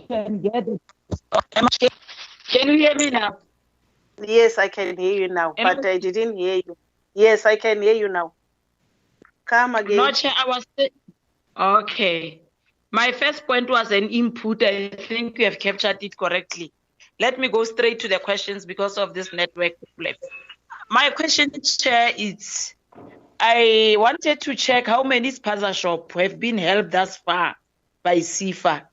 Can get it. Can you hear me now? Yes, I can hear you now, but I didn't hear you. Yes, I can hear you now. Come again. No, Chair, I was okay. My first point was an input. I think you have captured it correctly. Let me go straight to the questions because of this network problem. My question, Chair, is I wanted to check how many spaza shops have been helped thus far by SEFA.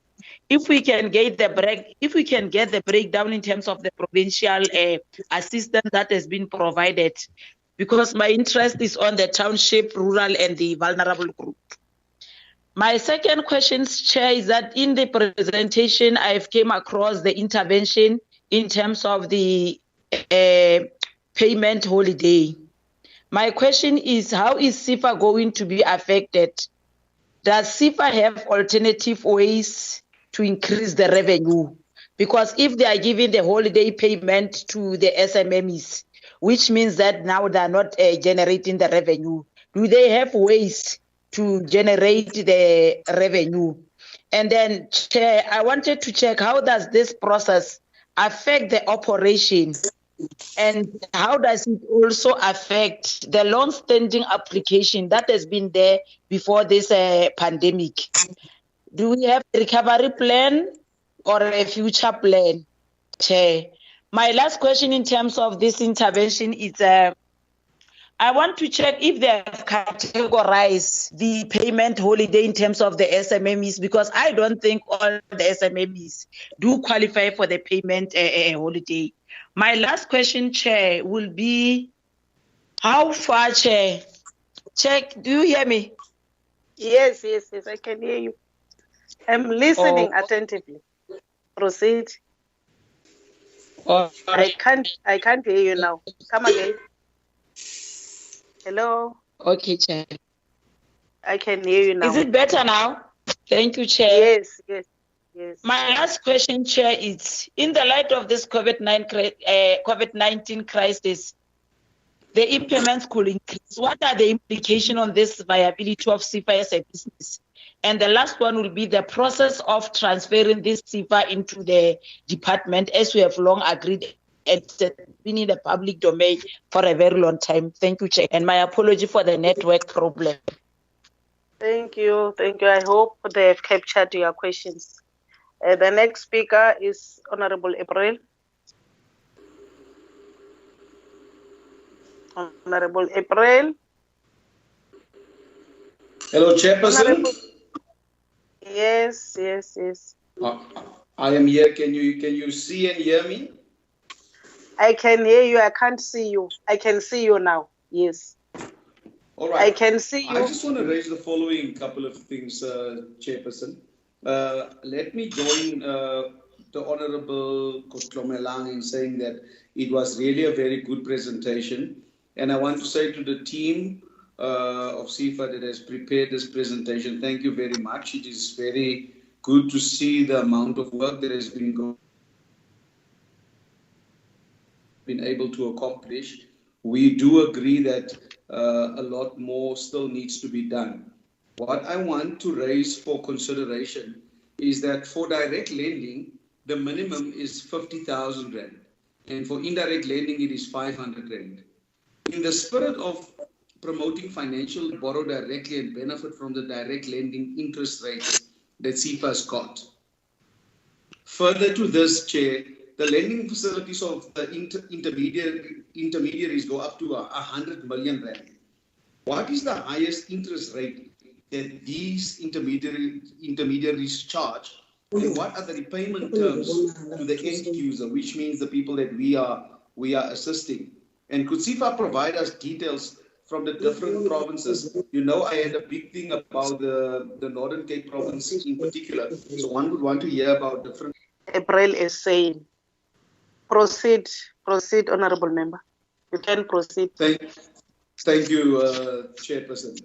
If we can get the breakdown in terms of the provincial assistance that has been provided, because my interest is on the township, rural, and the vulnerable group. My second question, Chair, is that in the presentation, I've came across the intervention in terms of the payment holiday. My question is, how is SEFA going to be affected? Does SEFA have alternative ways to increase the revenue? Because if they are giving the holiday payment to the SMMEs, which means that now they are not generating the revenue, do they have ways to generate the revenue? And then, Chair, I wanted to check, how does this process affect the operation? And how does it also affect the long-standing application that has been there before this pandemic? Do we have a recovery plan or a future plan, Chair? My last question in terms of this intervention is, I want to check if they have categorized the payment holiday in terms of the SMMEs, because I don't think all the SMMEs do qualify for the payment holiday. My last question, Chair, will be how far, Chair? Check, do you hear me? Yes, I can hear you. I'm listening attentively. Proceed. I can't hear you now. Come again. Hello. Okay, Chair. I can hear you now. Is it better now? Thank you, Chair. Yes. My last question, Chair, is in the light of this COVID-19 crisis, the impairments could increase. What are the implications on this viability of SEFA as a business? And the last one will be the process of transferring this SEFA into the department, as we have long agreed. It's been in the public domain for a very long time. Thank you, Chair. And my apology for the network problem. Thank you. I hope they have captured your questions. The next speaker is Honorable April. Honorable April. Hello, Chairperson. Yes. I am here. Can you see and hear me? I can hear you. I can't see you. I can see you now. Yes. All right. I can see you. I just want to raise the following couple of things, Chairperson. Let me join the Honorable Kotlomelang in saying that it was really a very good presentation. And I want to say to the team of SEFA that has prepared this presentation, thank you very much. It is very good to see the amount of work that has been able to accomplish. We do agree that a lot more still needs to be done. What I want to raise for consideration is that for direct lending, the minimum is 50,000 Rand. And for indirect lending, it is 500 Rand. In the spirit of promoting financial borrow directly and benefit from the direct lending interest rates that SEFA has got. Further to this, Chair, the lending facilities of the intermediaries go up to 100 million Rand. What is the highest interest rate that these intermediaries charge? And what are the repayment terms to the end user, which means the people that we are assisting? And could SEFA provide us details from the different provinces? You know, I had a big thing about the Northern Cape province in particular. So one would want to hear about different. April is saying, proceed, Honorable Member. You can proceed. Thank you, Chairperson.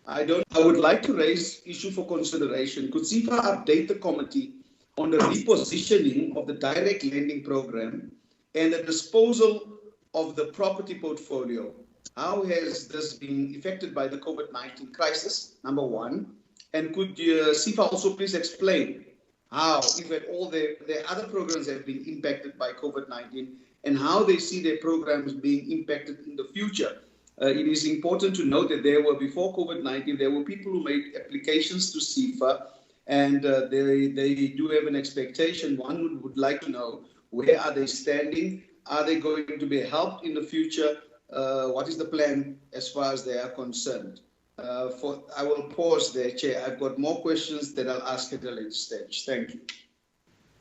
I would like to raise issue for consideration. Could SEFA update the committee on the repositioning of the direct lending program and the disposal of the property portfolio? How has this been affected by the COVID-19 crisis, number one? And could SEFA also please explain how, if at all, their other programs have been impacted by COVID-19 and how they see their programs being impacted in the future? It is important to note that before COVID-19, there were people who made applications to SEFA, and they do have an expectation. One would like to know, where are they standing? Are they going to be helped in the future? What is the plan as far as they are concerned? I will pause there, Chair. I've got more questions that I'll ask at a later stage. Thank you.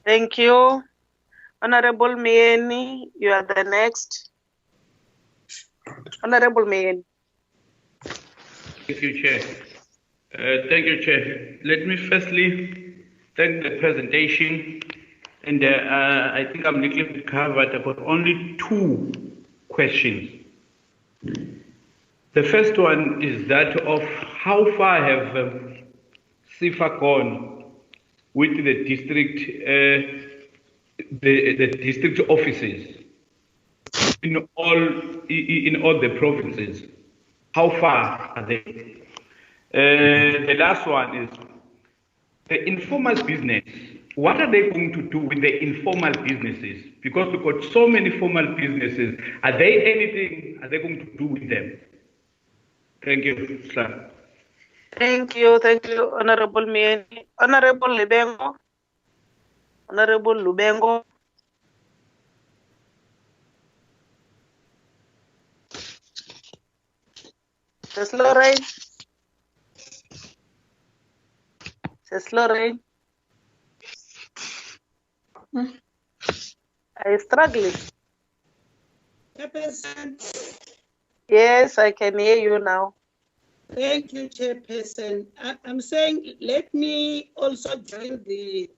Thank you. Honorable Mieni, you are the next. Honorable Mieni. Thank you, Chair. Thank you, Chair. Let me firstly thank the presentation. And I think I'm a little bit covered. I've got only 2 questions. The first one is that of how far have sefa gone with the district, the district offices in all the provinces. How far are they? The last one is the informal business. What are they going to do with the informal businesses? Because we've got so many formal businesses. Are they going to do with them? Thank you, sir. Thank you, Honorable Mieni. Honorable Lubengo. Honorable Lubengo. Sis Lorraine. Sis Lorraine. Are you struggling? Chairperson. Yes, I can hear you now. Thank you, Chairperson. I'm saying, let me also join the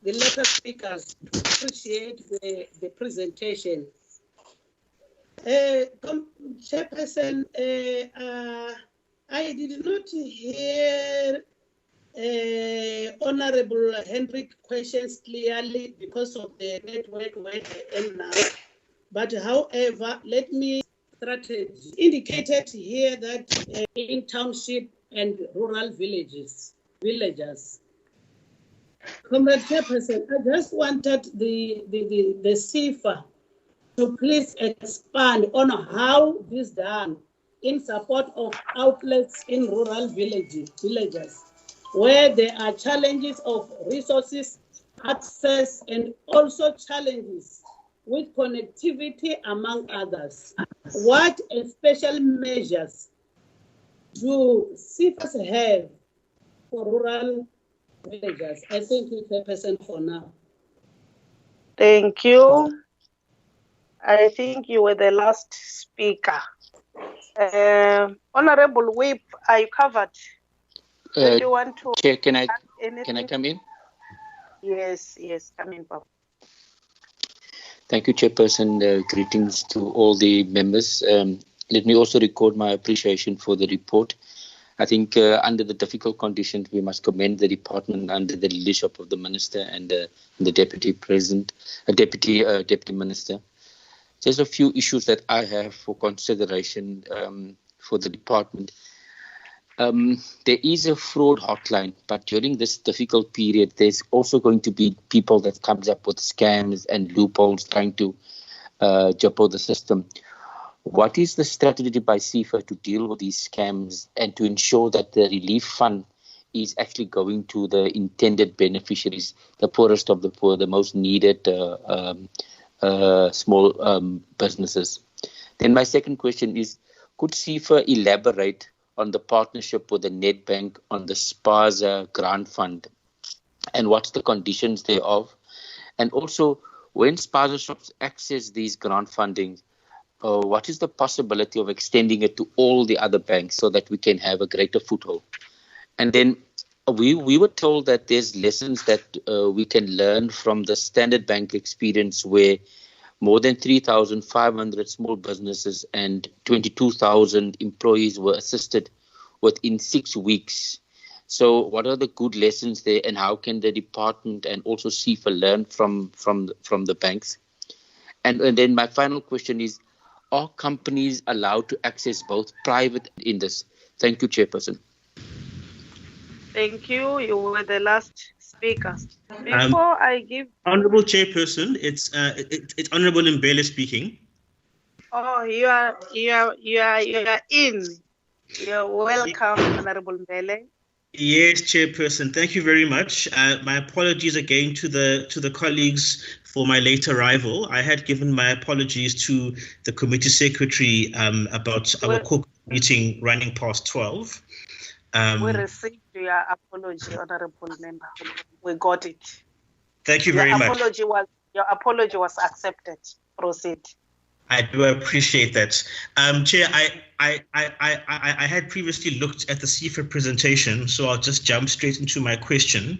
later speakers to appreciate the presentation. Chairperson, I did not hear Honorable Hendrik questions clearly because of the network where I am now. But however, let me strategy indicated here that in township and rural villages. Comrade Chairperson, I just wanted the sefa to please expand on how this is done in support of outlets in rural villages, where there are challenges of resources, access, and also challenges with connectivity, among others. What special measures do CFAs have for rural villages? I think it's a person for now. Thank you. I think you were the last speaker. Honorable Whip, are you covered? Do you want to Chair, can I come in? Yes, come in, Papa. Thank you, Chairperson. Greetings to all the members. Let me also record my appreciation for the report. I think under the difficult conditions, we must commend the department under the leadership of the Minister and the Deputy Minister. Just a few issues that I have for consideration for the department. There is a fraud hotline, but during this difficult period, there's also going to be people that comes up with scams and loopholes trying to jump the system. What is the strategy by CFA to deal with these scams and to ensure that the relief fund is actually going to the intended beneficiaries, the poorest of the poor, the most needed small businesses? Then my second question is, could CFA elaborate on the partnership with the Nedbank on the SPASA grant fund and what's the conditions thereof? And also, when SPASA shops access these grant funding, what is the possibility of extending it to all the other banks so that we can have a greater foothold? And then we were told that there's lessons that we can learn from the Standard Bank experience where more than 3,500 small businesses and 22,000 employees were assisted within 6 weeks. So what are the good lessons there, and how can the department and also CFA learn from the banks? And then my final question is, are companies allowed to access both private in this? Thank you, Chairperson. Thank you. You were the last speaker. Before I give Honorable Chairperson, it's Honorable Mbele speaking. Oh, you are in. You're welcome, Honorable Mbele. Yes, Chairperson. Thank you very much. My apologies again to the colleagues for my late arrival. I had given my apologies to the committee secretary about our cook meeting running past 12. We received your apology, Honorable Member. We got it. Thank you very much. Your apology was accepted. Proceed. I do appreciate that. Chair, I had previously looked at the CFA presentation, so I'll just jump straight into my question.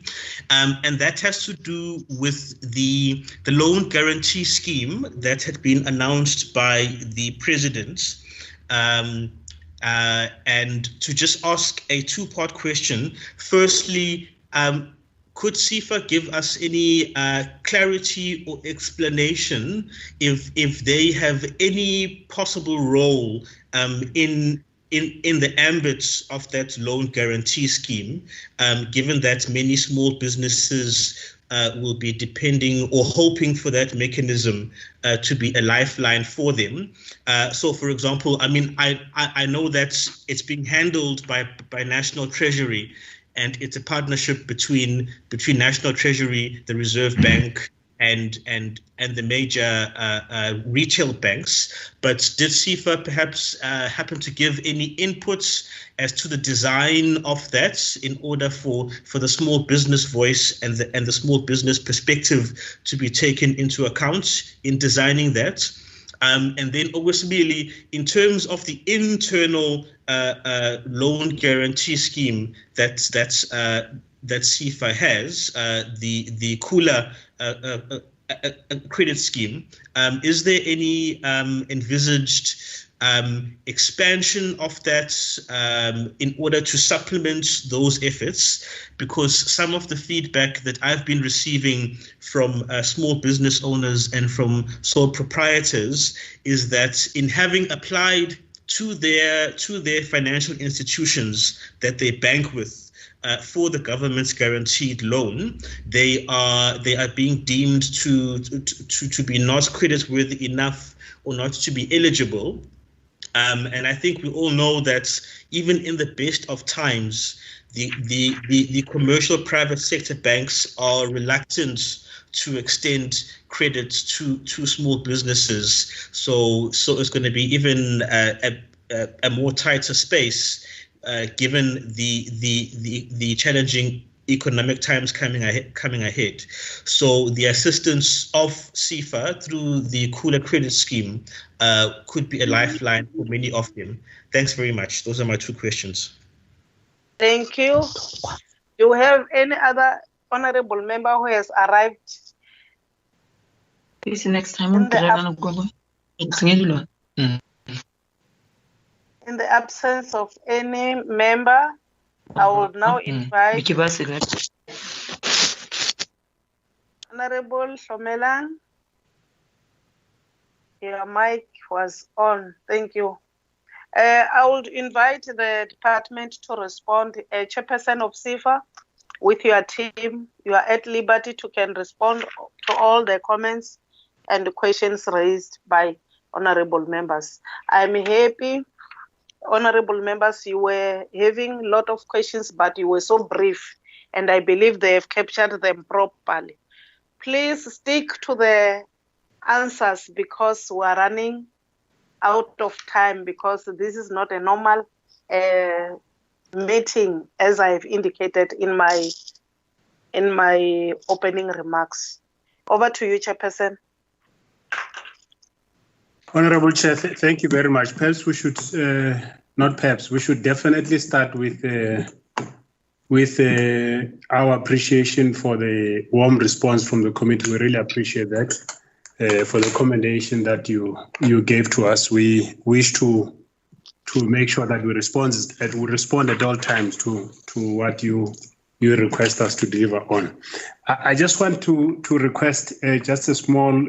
And that has to do with the loan guarantee scheme that had been announced by the President. And to just ask a two-part question. Firstly, could CFA give us any clarity or explanation if they have any possible role in the ambit of that loan guarantee scheme, given that many small businesses will be depending or hoping for that mechanism to be a lifeline for them? So, for example, I mean, I know that it's being handled by National Treasury, and it's a partnership between National Treasury, the Reserve Bank, and the major retail banks. But did CFA perhaps happen to give any inputs as to the design of that in order for the small business voice and the small business perspective to be taken into account in designing that? And then obviously, in terms of the internal loan guarantee scheme that CFA has, the cooler credit scheme, is there any envisaged expansion of that in order to supplement those efforts? Because some of the feedback that I've been receiving from small business owners and from sole proprietors is that in having applied to their financial institutions that they bank with for the government's guaranteed loan, they are being deemed to be not creditworthy enough or not to be eligible. And I think we all know that even in the best of times, the commercial private sector banks are reluctant to extend credit to small businesses. So it's going to be even a more tighter space, given the challenging economic times coming ahead. So the assistance of CFA through the cooler credit scheme could be a lifeline for many of them. Thanks very much. Those are my two questions. Thank you. Do you have any other honorable member who has arrived? Please, next time. In the absence of any member, I would now invite Honorable Hlomelang. Your mic was on. Thank you. I would invite the department to respond. Chairperson of CFA, with your team, you are at liberty to can respond to all the comments and the questions raised by honorable members. I'm happy, honorable members, you were having a lot of questions, but you were so brief, and I believe they have captured them properly. Please stick to the answers because we are running out of time, because this is not a normal meeting, as I've indicated in my opening remarks. Over to you, Chairperson. Honorable Chair, thank you very much. Perhaps we should, we should definitely start with our appreciation for the warm response from the committee. We really appreciate that, for the commendation that you gave to us. We wish to make sure that we respond at all times to what you request us to deliver on. I just want to request just a small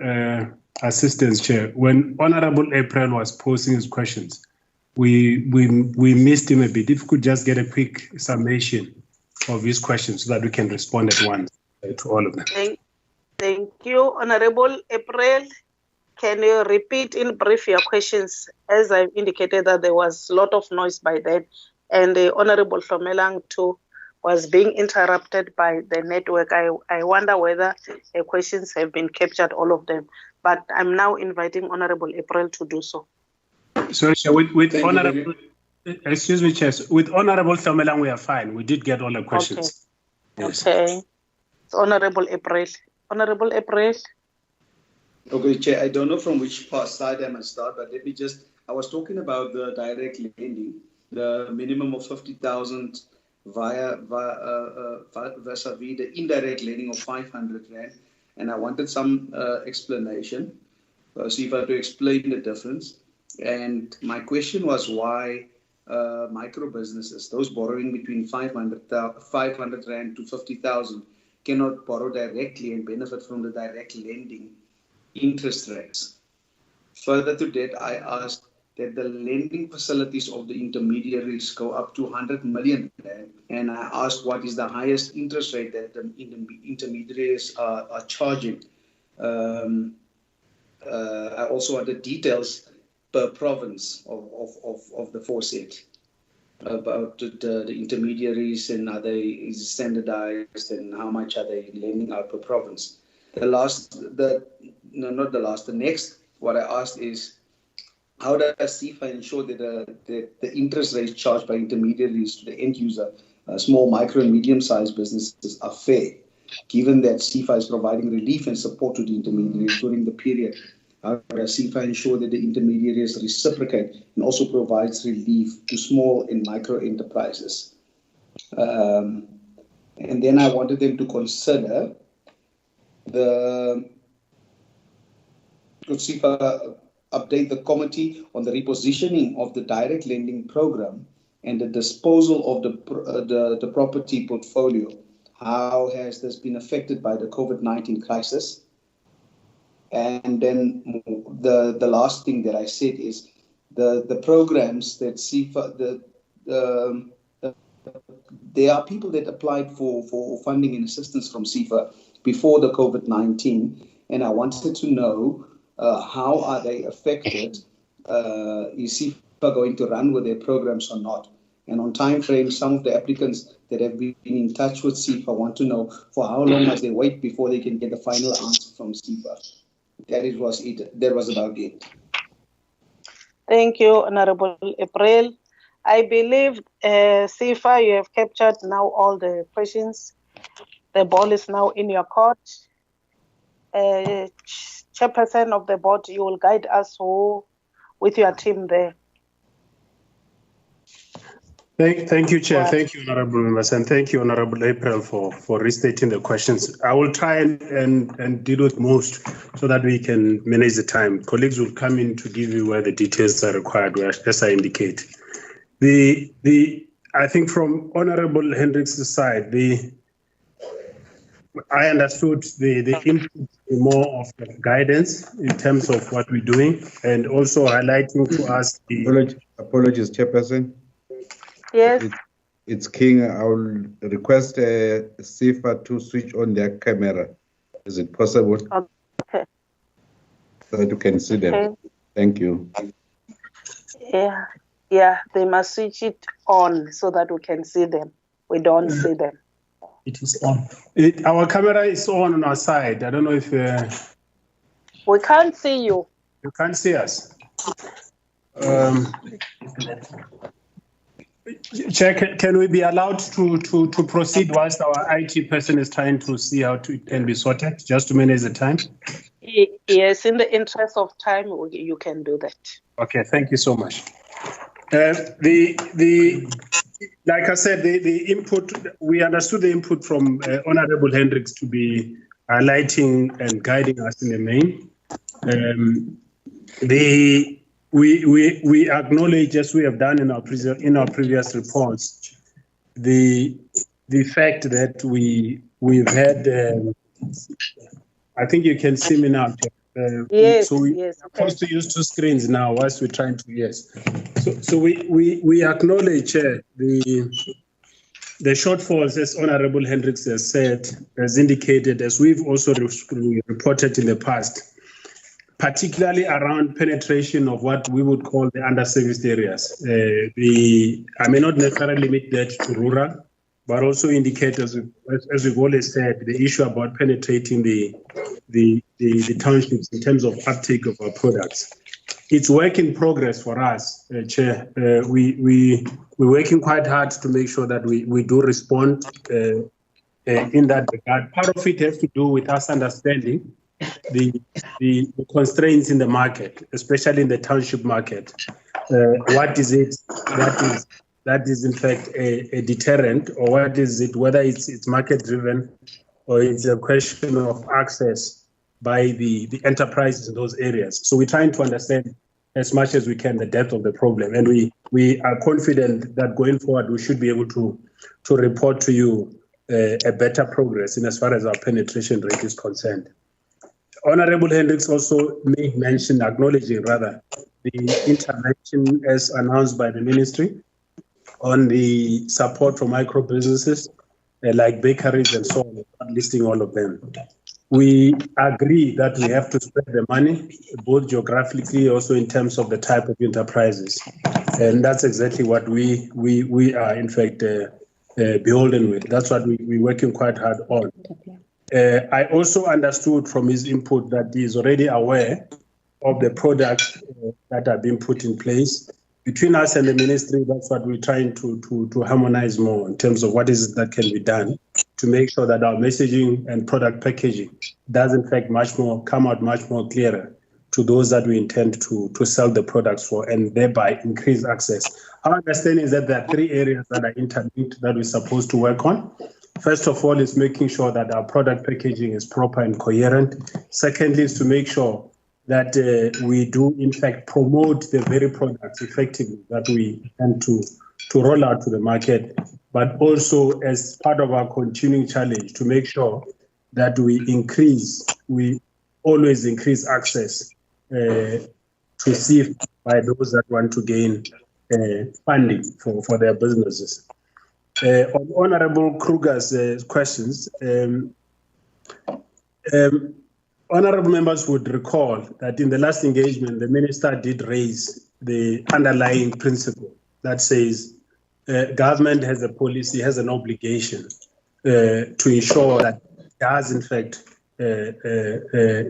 assistance, Chair. When Honorable April was posing his questions, we missed him a bit. If we could just get a quick summation of his questions so that we can respond at once to all of them. Thank you, Honorable April. Can you repeat in brief your questions? As I indicated that there was a lot of noise by then, and the Honorable Hlomelang too was being interrupted by the network. I wonder whether the questions have been captured, all of them. But I'm now inviting Honorable April to do so. Sorry, with Honorable, excuse me, Chair. With Honorable Hlomelang, we are fine. We did get all the questions. Okay. Yes. Okay. So Honorable April. Honorable April. Okay, Chair, I don't know from which side I must start, but let me just, I was talking about the direct lending, the minimum of 50,000 vis-a-vis the indirect lending of 500 Rand. And I wanted some explanation, SEFA to explain the difference. And my question was why micro businesses, those borrowing between 500 Rand to 50,000, cannot borrow directly and benefit from the direct lending interest rates. Further to that, I asked that the lending facilities of the intermediaries go up to 100 million Rand, and I asked what is the highest interest rate that the intermediaries are charging. I also wanted details per province of the foresaid about the intermediaries, and are they standardized, and how much are they lending out per province. The next, what I asked is, how does SEFA ensure that the interest rates charged by intermediaries to the end user, small, micro, and medium-sized businesses are fair, given that SEFA is providing relief and support to the intermediaries during the period? How does SEFA ensure that the intermediaries reciprocate and also provides relief to small and micro enterprises? And then I wanted them to consider could SEFA update the committee on the repositioning of the direct lending program and the disposal of the property portfolio. How has this been affected by the COVID-19 crisis? And then the last thing that I said is the programs that SEFA, there are people that applied for funding and assistance from SEFA before the COVID-19, and I wanted to know how are they affected? Is SEFA going to run with their programs or not? And on time frame, some of the applicants that have been in touch with SEFA want to know for how long must they wait before they can get the final answer from SEFA. That was it. That was about it. Thank you, Honorable April. I believe, SEFA, you have captured now all the questions. The ball is now in your court. Chairperson of the board, you will guide us with your team there. Thank you, Chair. Thank you, Honorable Members, and thank you, Honorable April, for restating the questions. I will try and deal with most so that we can manage the time. Colleagues will come in to give you where the details are required, as I indicate. I think from Honorable Hendricks' side, I understood the input more of the guidance in terms of what we're doing, and also highlighting to us the... Apologies, Chairperson. Yes. It's King. I will request SEFA to switch on their camera. Is it possible? Okay. So that you can see them. Okay. Thank you. Yeah, they must switch it on so that we can see them. We don't see them. It is on. Our camera is on our side. I don't know if... we can't see you. You can't see us. Chair, can we be allowed to proceed whilst our IT person is trying to see how it can be sorted, just to manage the time? Yes, in the interest of time, you can do that. Okay, thank you so much. Like I said, the input, we understood the input from Honorable Hendricks to be highlighting and guiding us in the main. We acknowledge, as we have done in our previous reports, the fact that we've had. I think you can see me now. Yes. So we're supposed to use two screens now whilst we're trying to So we acknowledge the shortfalls, as Honorable Hendricks has said, as indicated, as we've also reported in the past, particularly around penetration of what we would call the underserviced areas. I may not necessarily limit that to rural, but also indicate, as we've always said, the issue about penetrating the townships in terms of uptake of our products. It's work in progress for us, Chair. We're working quite hard to make sure that we do respond in that regard. Part of it has to do with us understanding the constraints in the market, especially in the township market. What is it that is in fact a deterrent, or what is it, whether it's market driven or it's a question of access by the enterprises in those areas. So we're trying to understand as much as we can the depth of the problem, and we are confident that going forward we should be able to report to you a better progress in as far as our penetration rate is concerned. Honorable Hendricks also made mention, acknowledging rather, the intervention as announced by the ministry on the support for micro businesses like bakeries and so on, not listing all of them. We agree that we have to spread the money, both geographically, also in terms of the type of enterprises. And that's exactly what we are, in fact, beholden with. That's what we're working quite hard on. I also understood from his input that he is already aware of the products that are being put in place. Between us and the ministry, that's what we're trying to harmonize more in terms of what is it that can be done to make sure that our messaging and product packaging does in fact come out much more clearer to those that we intend to sell the products for, and thereby increase access. Our understanding is that there are 3 areas that are interlinked that we're supposed to work on. First of all, is making sure that our product packaging is proper and coherent. Secondly, is to make sure that we do, in fact, promote the very products effectively that we intend to roll out to the market, but also as part of our continuing challenge to make sure that we always increase access to SEFA by those that want to gain funding for their businesses. On Honorable Kruger's questions, honorable members would recall that in the last engagement, the minister did raise the underlying principle that says government has a policy, has an obligation to ensure that it does, in fact,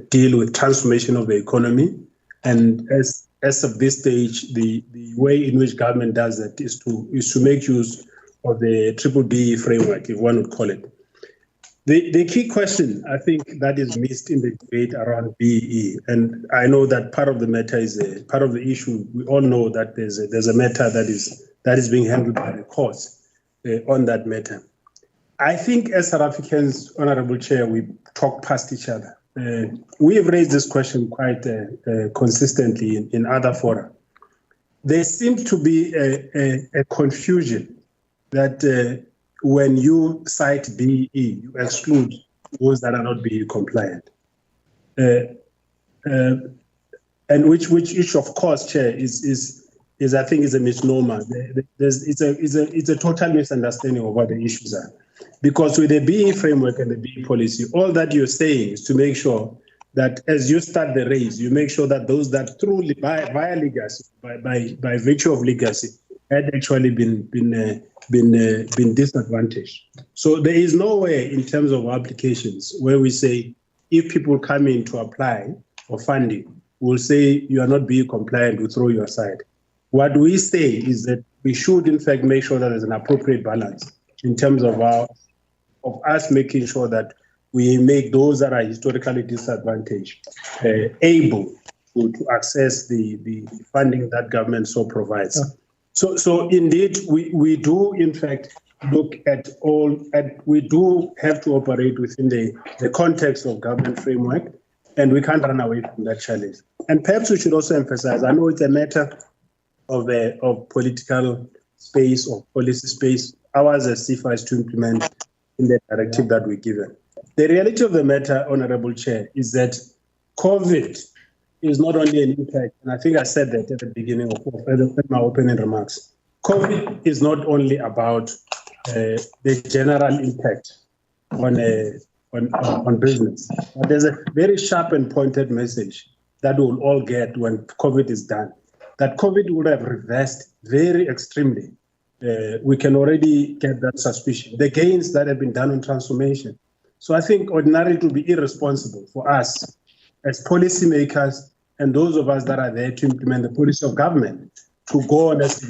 deal with transformation of the economy. And as of this stage, the way in which government does that is to make use of the BBB framework, if one would call it. The key question, I think, that is missed in the debate around BEE, and I know that part of the matter is part of the issue. We all know that there's a matter that is being handled by the courts on that matter. I think as South Africans, Honorable Chair, we talk past each other. We have raised this question quite consistently in other fora. There seems to be a confusion that when you cite BEE, you exclude those that are not BEE compliant. And which of course, Chair, is I think is a misnomer. It's a total misunderstanding of what the issues are. Because with the BEE framework and the BEE policy, all that you're saying is to make sure that as you start the race, you make sure that those that truly via legacy, by virtue of legacy, had actually been disadvantaged. So there is no way in terms of applications where we say if people come in to apply for funding, we'll say you are not BEE compliant, we'll throw you aside. What we say is that we should in fact make sure that there's an appropriate balance in terms of us making sure that we make those that are historically disadvantaged able to access the funding that government so provides. So indeed, we do in fact look at we do have to operate within the context of government framework, and we can't run away from that challenge. And perhaps we should also emphasize, I know it's a matter of political space or policy space. Ours as SEFA is to implement in the directive that we're given. The reality of the matter, Honorable Chair, is that COVID is not only an impact, and I think I said that at the beginning of my opening remarks. COVID is not only about the general impact on business, but there's a very sharp and pointed message that we'll all get when COVID is done, that COVID would have reversed very extremely. We can already get that suspicion. The gains that have been done on transformation. So I think ordinarily it would be irresponsible for us as policymakers and those of us that are there to implement the policy of government to go on as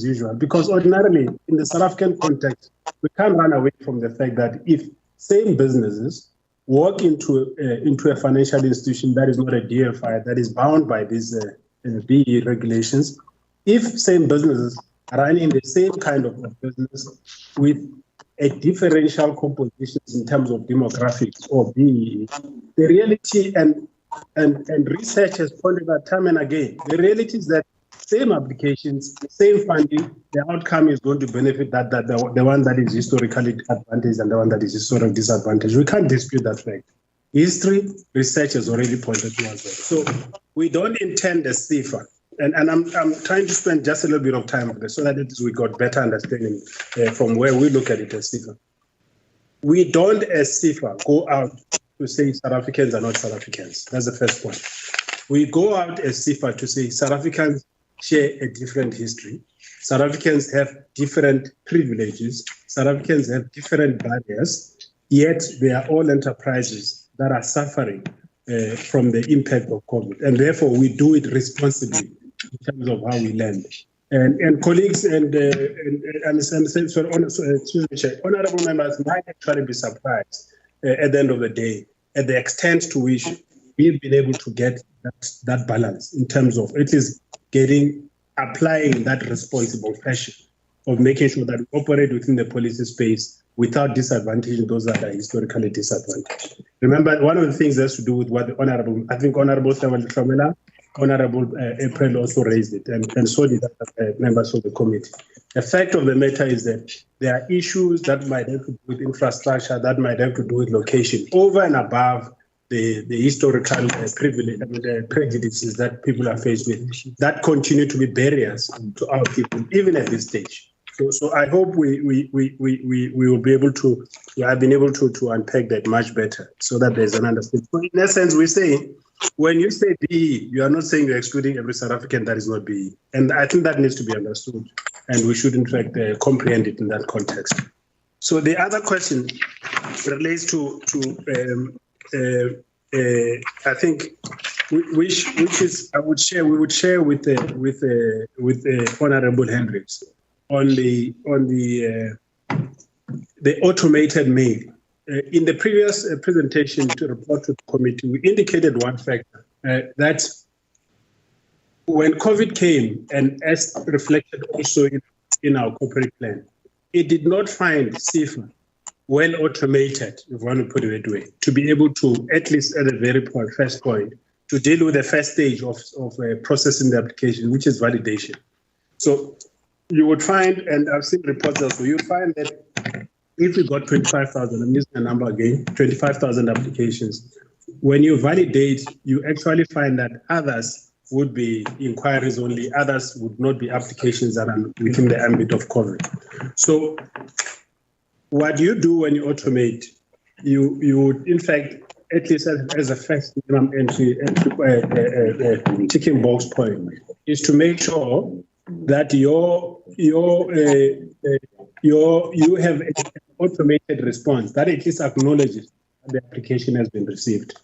usual. Because ordinarily, in the South African context, we can't run away from the fact that if same businesses walk into a financial institution that is not a DFI, that is bound by these BE regulations, if same businesses are running the same kind of business with a differential composition in terms of demographics or BE, the reality and research has pointed out time and again, the reality is that same applications, same funding, the outcome is going to benefit the one that is historically advantaged and the one that is historically disadvantaged. We can't dispute that fact. History, research has already pointed towards that. So we don't intend a sefa, and I'm trying to spend just a little bit of time on this so that we got better understanding from where we look at it as sefa. We don't as sefa go out to say South Africans are not South Africans. That's the first point. We go out as sefa to say South Africans share a different history. South Africans have different privileges. South Africans have different barriers, yet they are all enterprises that are suffering from the impact of COVID. And therefore, we do it responsibly in terms of how we lend. And colleagues and honorable members might actually be surprised at the end of the day at the extent to which we've been able to get that balance in terms of at least applying that responsible fashion of making sure that we operate within the policy space without disadvantaging those that are historically disadvantaged. Remember, one of the things has to do with what the Honorable April also raised it, and so did members of the committee. The fact of the matter is that there are issues that might have to do with infrastructure, that might have to do with location, over and above the historical privilege, the prejudices that people are faced with, that continue to be barriers to our people, even at this stage. So I hope we will be able to, have been able to unpack that much better so that there's an understanding. So in essence, we say, when you say BE, you are not saying you're excluding every South African that is not BE. And I think that needs to be understood. And we should, in fact, comprehend it in that context. So the other question relates to I think, which is we would share with Honorable Hendricks on the automated mail. In the previous presentation to report to the committee, we indicated one factor that when COVID came, and as reflected also in our corporate plan, it did not find safer, well automated, if you want to put it that way, to be able to, at least at the very first point, to deal with the first stage of processing the application, which is validation. So you would find, and I've seen reports also, you would find that if we got 25,000, I'm using a number again, 25,000 applications, when you validate, you actually find that others would be inquiries only, others would not be applications that are within the ambit of COVID. So what you do when you automate, you would, in fact, at least as a first entry ticking box point, is to make sure that you have an automated response that at least acknowledges that the application has been received.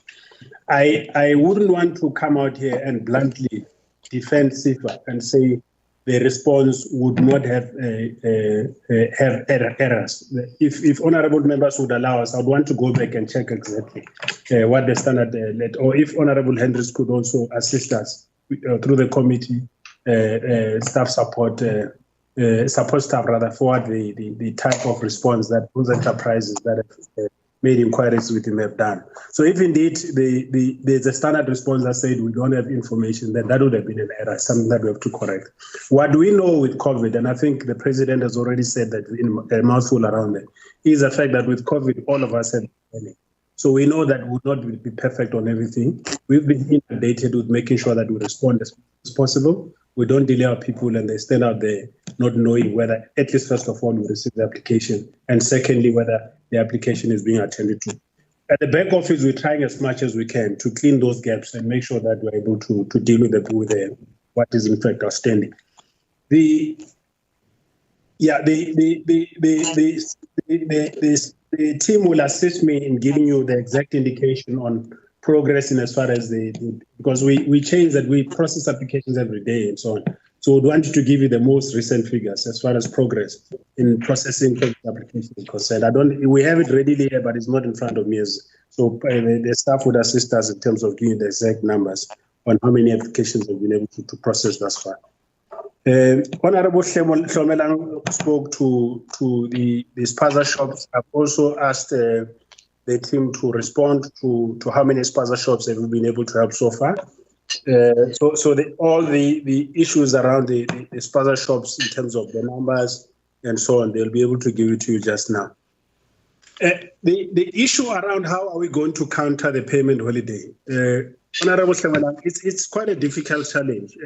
I wouldn't want to come out here and bluntly defend CIFA and say the response would not have errors. If honourable members would allow us, I'd want to go back and check exactly what the standard led, or if Honourable Hendricks could also assist us through the committee, staff support staff rather, forward the type of response that those enterprises that have made inquiries with him have done. So if indeed there's a standard response that said we don't have information, then that would have been an error, something that we have to correct. What we know with COVID, and I think the president has already said that in a mouthful around it, is the fact that with COVID, all of us have been learning. So we know that we would not be perfect on everything. We've been inundated with making sure that we respond as possible. We don't delay our people and they stand out there not knowing whether, at least first of all, we receive the application, and secondly, whether the application is being attended to. At the back office, we're trying as much as we can to clean those gaps and make sure that we're able to deal with what is in fact outstanding. The team will assist me in giving you the exact indication on progress in as far as because we change that, we process applications every day and so on. So we'd want to give you the most recent figures as far as progress in processing applications is concerned. We have it readily here, but it's not in front of me as So the staff would assist us in terms of giving the exact numbers on how many applications have been able to process thus far. Honorable Hlomelang spoke to the spaza shops. I've also asked the team to respond to how many spaza shops have we been able to help so far. All the issues around the spaza shops in terms of the numbers and so on, they'll be able to give it to you just now. The issue around how are we going to counter the payment holiday, Honorable Hlomelang, it's quite a difficult challenge.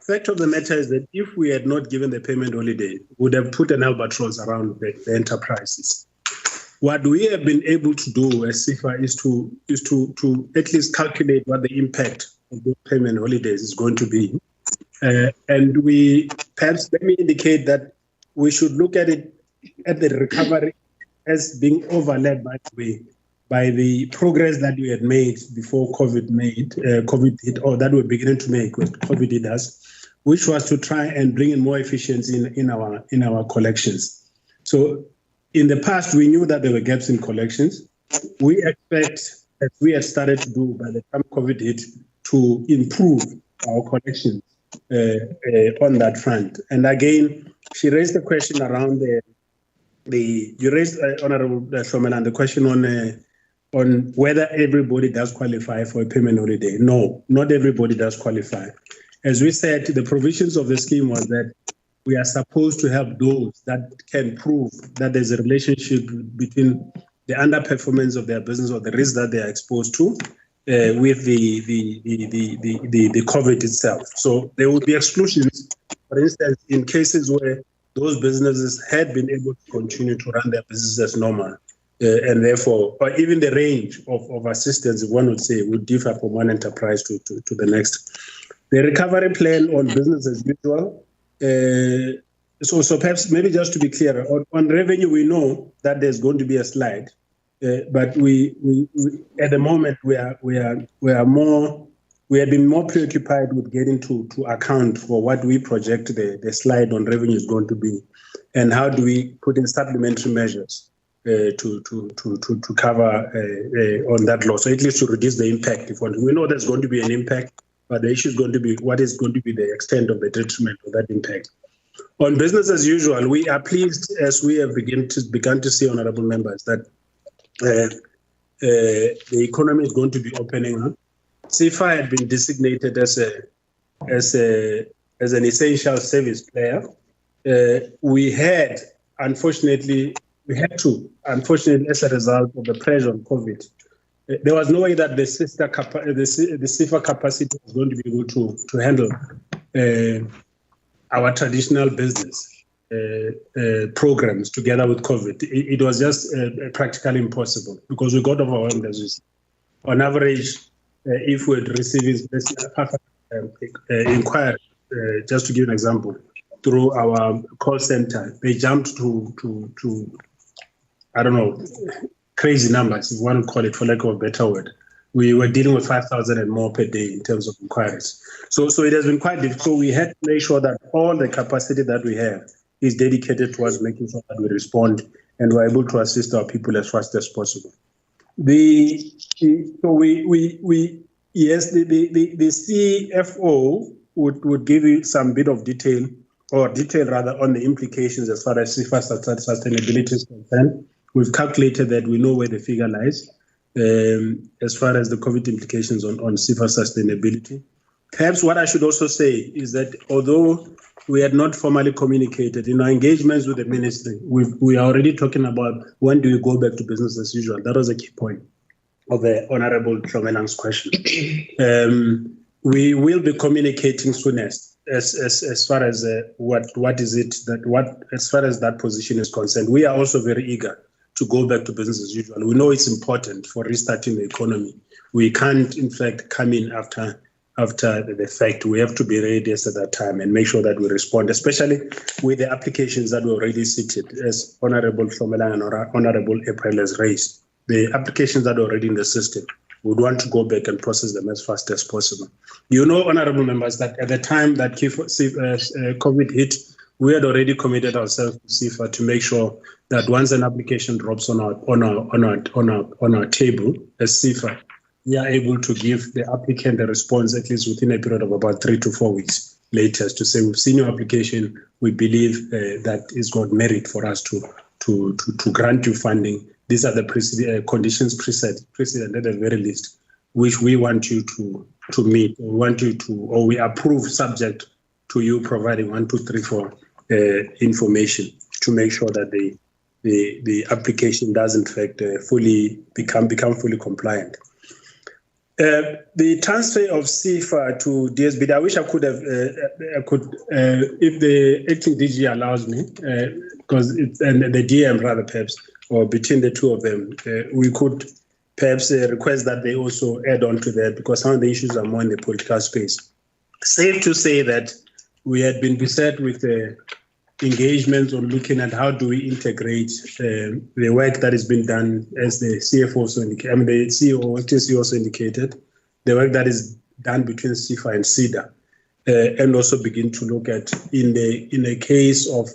Fact of the matter is that if we had not given the payment holiday, we would have put an albatross around the enterprises. What we have been able to do as SEFA is to at least calculate what the impact of the payment holidays is going to be. And we perhaps, let me indicate that we should look at it at the recovery as being overlaid by the progress that we had made before COVID hit, or that we're beginning to make when COVID hit us, which was to try and bring in more efficiency in our collections. So in the past, we knew that there were gaps in collections. We expect, as we had started to do by the time COVID hit, to improve our collections on that front. And again, she raised the question around you raised, Honorable Hlomelang, the question on whether everybody does qualify for a payment holiday. No, not everybody does qualify. As we said, the provisions of the scheme was that we are supposed to help those that can prove that there's a relationship between the underperformance of their business or the risk that they are exposed to with the COVID itself. So there would be exclusions, for instance, in cases where those businesses had been able to continue to run their business as normal. And therefore, or even the range of assistance, one would say, would differ from one enterprise to the next. The recovery plan on business as usual. So perhaps maybe just to be clear, on revenue, we know that there's going to be a slide, but we at the moment we have been more preoccupied with getting to account for what we project the slide on revenue is going to be, and how do we put in supplementary measures to cover on that loss, so at least to reduce the impact. We know there's going to be an impact, but the issue is going to be what is going to be the extent of the detriment of that impact. On business as usual, we are pleased as we have begun to see, honourable members, that the economy is going to be opening up. SEFA had been designated as an essential service player. We had to, as a result of the pressure on COVID, there was no way that the SEFA capacity was going to be able to handle our traditional business programs together with COVID. It was just practically impossible because we got overwhelmed, as we see. On average, if we're receiving inquiry, just to give an example, through our call center, they jumped to I don't know, crazy numbers, if one would call it, for lack of a better word. We were dealing with 5,000 and more per day in terms of inquiries. So it has been quite difficult. We had to make sure that all the capacity that we have is dedicated towards making sure that we respond and we're able to assist our people as fast as possible. The CFO would give you some bit of detail on the implications as far as SEFA sustainability is concerned. We've calculated that, we know where the figure lies as far as the COVID implications on SEFA sustainability. Perhaps what I should also say is that although we had not formally communicated in our engagements with the ministry, we are already talking about when do we go back to business as usual. That was a key point of the Honourable Hlomelang's question. We will be communicating soonest as far as what is it that as far as that position is concerned. We are also very eager to go back to business as usual. We know it's important for restarting the economy. We can't, in fact, come in after the fact. We have to be ready at that time and make sure that we respond, especially with the applications that were already seated, as Honourable Hlomelang and Honourable April has raised. The applications that are already in the system, we would want to go back and process them as fast as possible. You know, honourable members, that at the time that COVID hit, we had already committed ourselves to SEFA to make sure that once an application drops on our table as SEFA, we are able to give the applicant a response at least within a period of about 3 to 4 weeks latest to say, we've seen your application, we believe that it's got merit for us to grant you funding. These are the conditions precedent at the very least, which we want you to meet, or we approve subject to you providing 1, 2, 3, 4 information to make sure that the application does in fact fully become fully compliant. The transfer of SEFA to DSBD, I wish I could have, if the acting DG allows me, because and the DM rather perhaps, or between the two of them, we could perhaps request that they also add on to that, because some of the issues are more in the political space. Safe to say that we had been beset with engagement on looking at how do we integrate the work that has been done, as the CFO also indicated, the CEO also indicated, the work that is done between SEFA and SEDA, and also begin to look at in the case of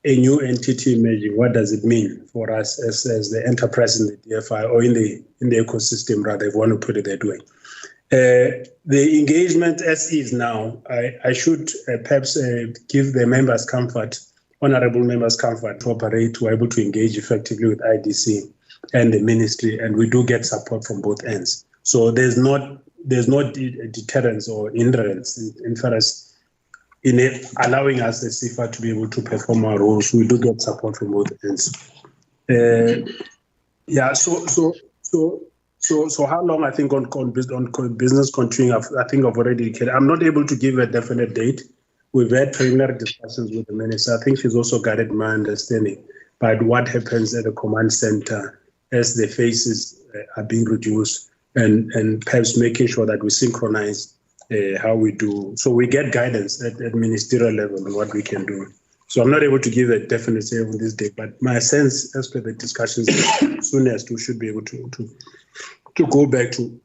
a new entity emerging, what does it mean for us as the enterprise in the DFI, or in the ecosystem rather, if you want to put it that way. The engagement as is now, I should perhaps give the members comfort, honorable members comfort, to operate, to be able to engage effectively with IDC and the ministry, and we do get support from both ends. So there's not deterrence or hindrance in far as in allowing us as SEFA to be able to perform our roles. We do get support from both ends. So how long I think on business continuing, I think I've already indicated. I'm not able to give a definite date. We've had preliminary discussions with the minister. I think she's also guided my understanding by what happens at the command center as the phases are being reduced, and perhaps making sure that we synchronize how we do. So we get guidance at ministerial level on what we can do. So I'm not able to give a definite say on this date, but my sense, as per the discussions, as soon as we should be able to go back to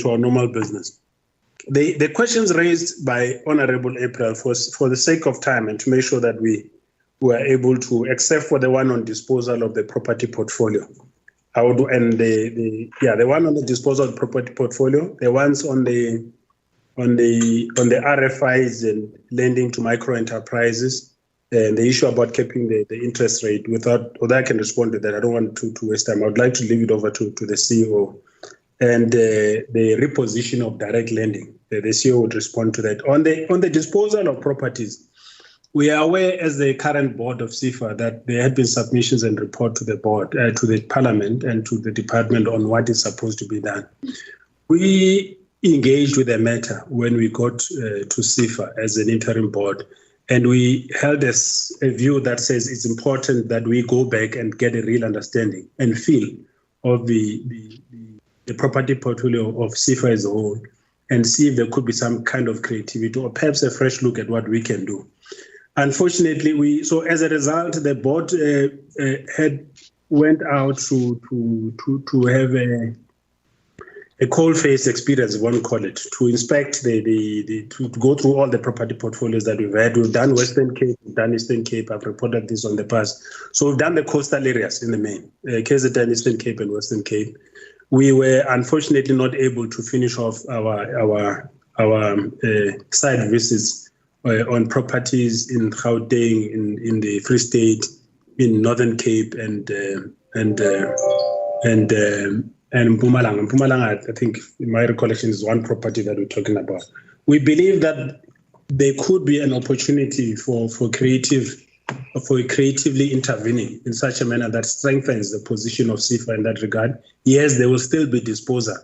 our normal business. The questions raised by Honorable April, for the sake of time and to make sure that we were able to, except for the one on disposal of the property portfolio, I would, and the one on the disposal of the property portfolio, the ones on the RFIs and lending to micro enterprises, and the issue about keeping the interest rate although I can respond to that, I don't want to waste time. I would like to leave it over to the CEO. And the reposition of direct lending, the CEO would respond to that. On the disposal of properties, we are aware as the current board of SEFA that there had been submissions and report to the board, to the parliament and to the department on what is supposed to be done. We engaged with the matter when we got to SEFA as an interim board, and we held a view that says it's important that we go back and get a real understanding and feel of the property portfolio of SEFA as a whole, and see if there could be some kind of creativity or perhaps a fresh look at what we can do. Unfortunately, so as a result, the board went out to have a cold-face experience, one would call it, to inspect to go through all the property portfolios that we've had. We've done Western Cape, we've done Eastern Cape. I've reported this on the past. So we've done the coastal areas in the main, KZN, Eastern Cape, and Western Cape. We were unfortunately not able to finish off our site visits on properties in Gauteng, in the Free State, in Northern Cape, and Mpumalanga. Mpumalanga, I think, in my recollection, is one property that we're talking about. We believe that there could be an opportunity for creatively intervening in such a manner that strengthens the position of SEFA in that regard. Yes, there will still be disposal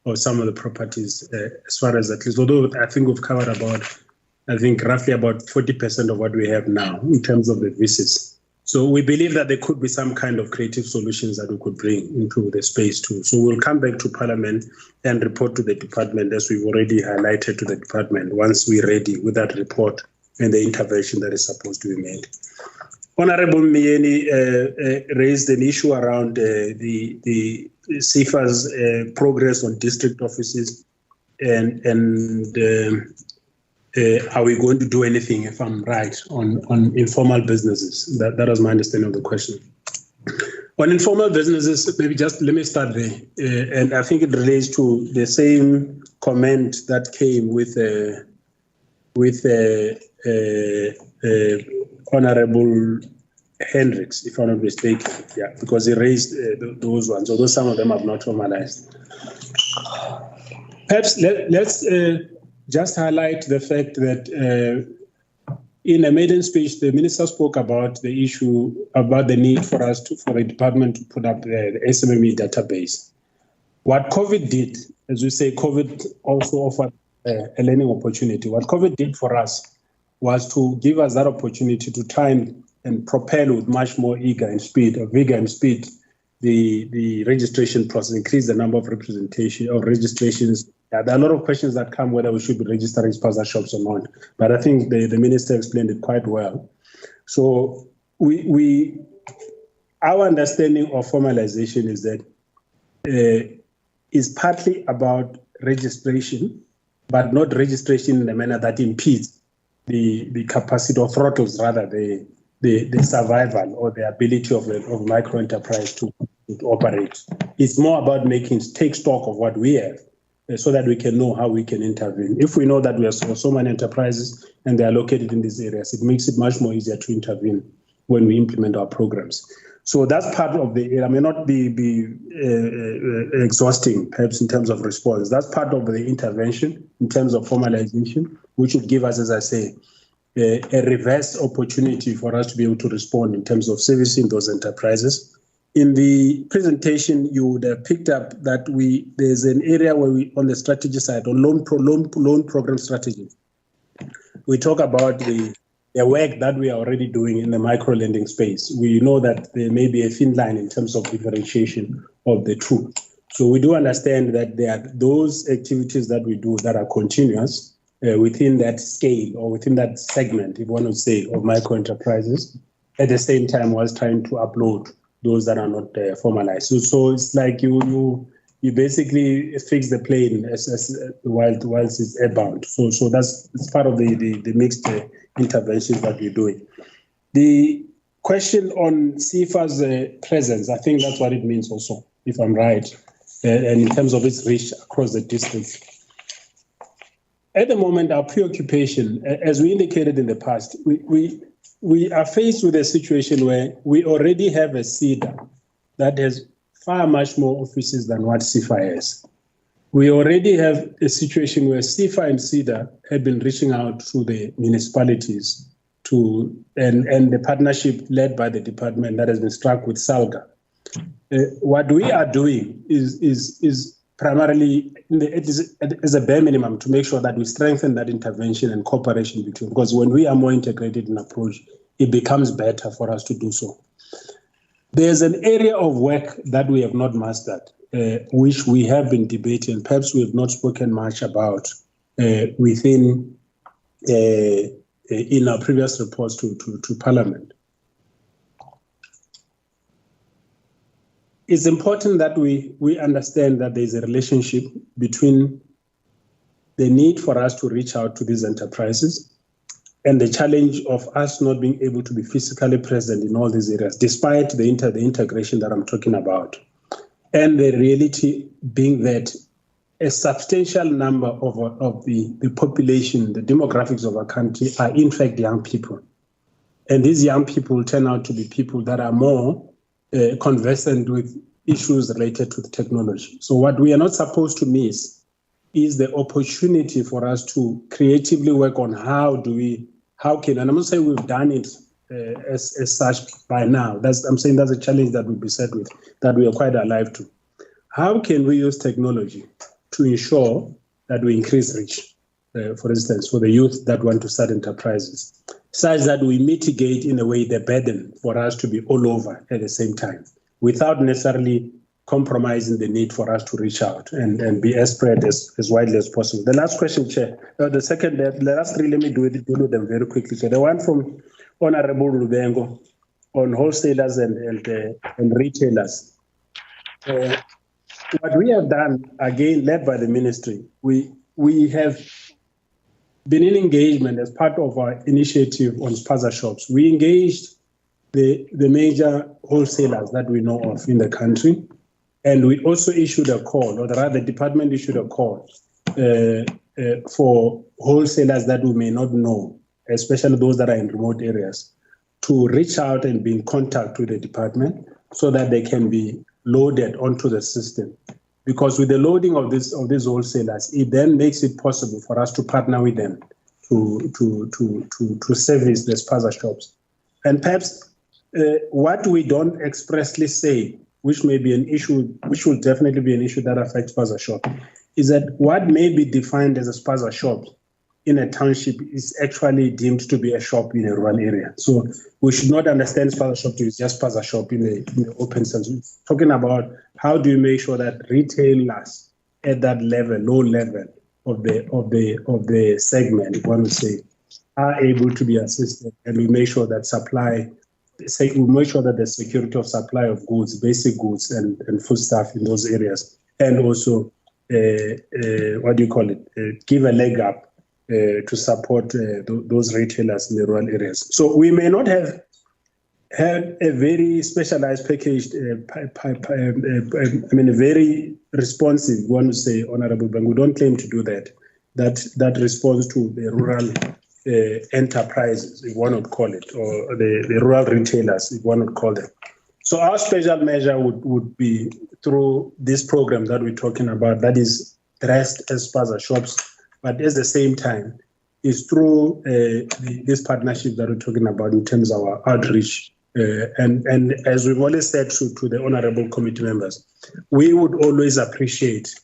of some of the properties as far as at least, although I think we've covered roughly about 40% of what we have now in terms of the visits. So we believe that there could be some kind of creative solutions that we could bring into the space too. So we'll come back to Parliament and report to the department, as we've already highlighted to the department, once we're ready with that report and the intervention that is supposed to be made. Honorable Mieni raised an issue around the SEFA's progress on district offices and are we going to do anything, if I'm right, on informal businesses? That was my understanding of the question. On informal businesses, maybe just let me start there. And I think it relates to the same comment that came with Honorable Hendricks, if I'm not mistaken. Yeah, because he raised those ones, although some of them have not formalized. Perhaps let's just highlight the fact that in a maiden speech, the minister spoke about the issue about the need for the department to put up the SMME database. What COVID did, as we say, COVID also offered a learning opportunity. What COVID did for us was to give us that opportunity to try and propel with much more vigor and speed the registration process, increase the number of registrations. There are a lot of questions that come whether we should be registering spaza shops or not, but I think the minister explained it quite well. So our understanding of formalization is that is partly about registration, but not registration in a manner that impedes the capacity or throttles rather the survival or the ability of micro enterprise to operate. It's more about take stock of what we have, so that we can know how we can intervene. If we know that we have so many enterprises and they are located in these areas, it makes it much more easier to intervene when we implement our programs. So that's part of I may not be exhausting, perhaps in terms of response. That's part of the intervention in terms of formalization, which would give us, as I say, a reverse opportunity for us to be able to respond in terms of servicing those enterprises. In the presentation, you would have picked up that there's an area where on the strategy side, on loan program strategy, we talk about the work that we are already doing in the micro lending space. We know that there may be a thin line in terms of differentiation of the two. So we do understand that there are those activities that we do that are continuous within that scale or within that segment, if one would say, of micro enterprises, at the same time whilst trying to upload those that are not formalized. So it's like you basically fix the plane whilst it's airbound. So it's part of the mixed interventions that we're doing. The question on SEFA's presence, I think that's what it means also, if I'm right, and in terms of its reach across the districts. At the moment, our preoccupation, as we indicated in the past, we are faced with a situation where we already have a CEDA that has far much more offices than what SEFA has. We already have a situation where SEFA and CEDA have been reaching out to the municipalities and the partnership led by the department that has been struck with SALGA. What we are doing is primarily as a bare minimum to make sure that we strengthen that intervention and cooperation between, because when we are more integrated in approach, it becomes better for us to do so. There's an area of work that we have not mastered, which we have been debating, perhaps we have not spoken much about in our previous reports to Parliament. It's important that we understand that there's a relationship between the need for us to reach out to these enterprises and the challenge of us not being able to be physically present in all these areas, despite the integration that I'm talking about. And the reality being that a substantial number of the population, the demographics of our country are in fact young people. And these young people turn out to be people that are more conversant with issues related to the technology. So what we are not supposed to miss is the opportunity for us to creatively work on and I'm not saying we've done it as such by now. I'm saying that's a challenge that we'll be set with, that we are quite alive to. How can we use technology to ensure that we increase reach, for instance, for the youth that want to start enterprises, such that we mitigate in a way the burden for us to be all over at the same time, without necessarily compromising the need for us to reach out and be as spread as widely as possible. The last question, Chair, the last three, let me deal with them very quickly. So the one from Honorable Rubengo on wholesalers and retailers. What we have done, again, led by the ministry, we have been in engagement as part of our initiative on spaza shops. We engaged the major wholesalers that we know of in the country, and we also issued a call, or rather the department issued a call for wholesalers that we may not know, especially those that are in remote areas, to reach out and be in contact with the department so that they can be loaded onto the system. Because with the loading of these wholesalers, it then makes it possible for us to partner with them to service the spaza shops. And perhaps what we don't expressly say, which may be an issue, which will definitely be an issue that affects spaza shop, is that what may be defined as a spaza shop in a township is actually deemed to be a shop in a rural area. So we should not understand spaza shop to be just spaza shop in the open sense. We're talking about how do you make sure that retailers at that level, low level of the segment, one would say, are able to be assisted, and we make sure that we make sure that the security of supply of goods, basic goods and foodstuff in those areas, and also give a leg up to support those retailers in the rural areas. So we may not have had a very specialized packaged, a very responsive, one would say, Honorable Bank. We don't claim to do that. That responds to the rural enterprises, if one would call it, or the rural retailers, if one would call them. So our special measure would be through this program that we're talking about, that is dressed as spaza shops, but at the same time, is through this partnership that we're talking about in terms of our outreach. And as we've always said to the honorable committee members, we would always appreciate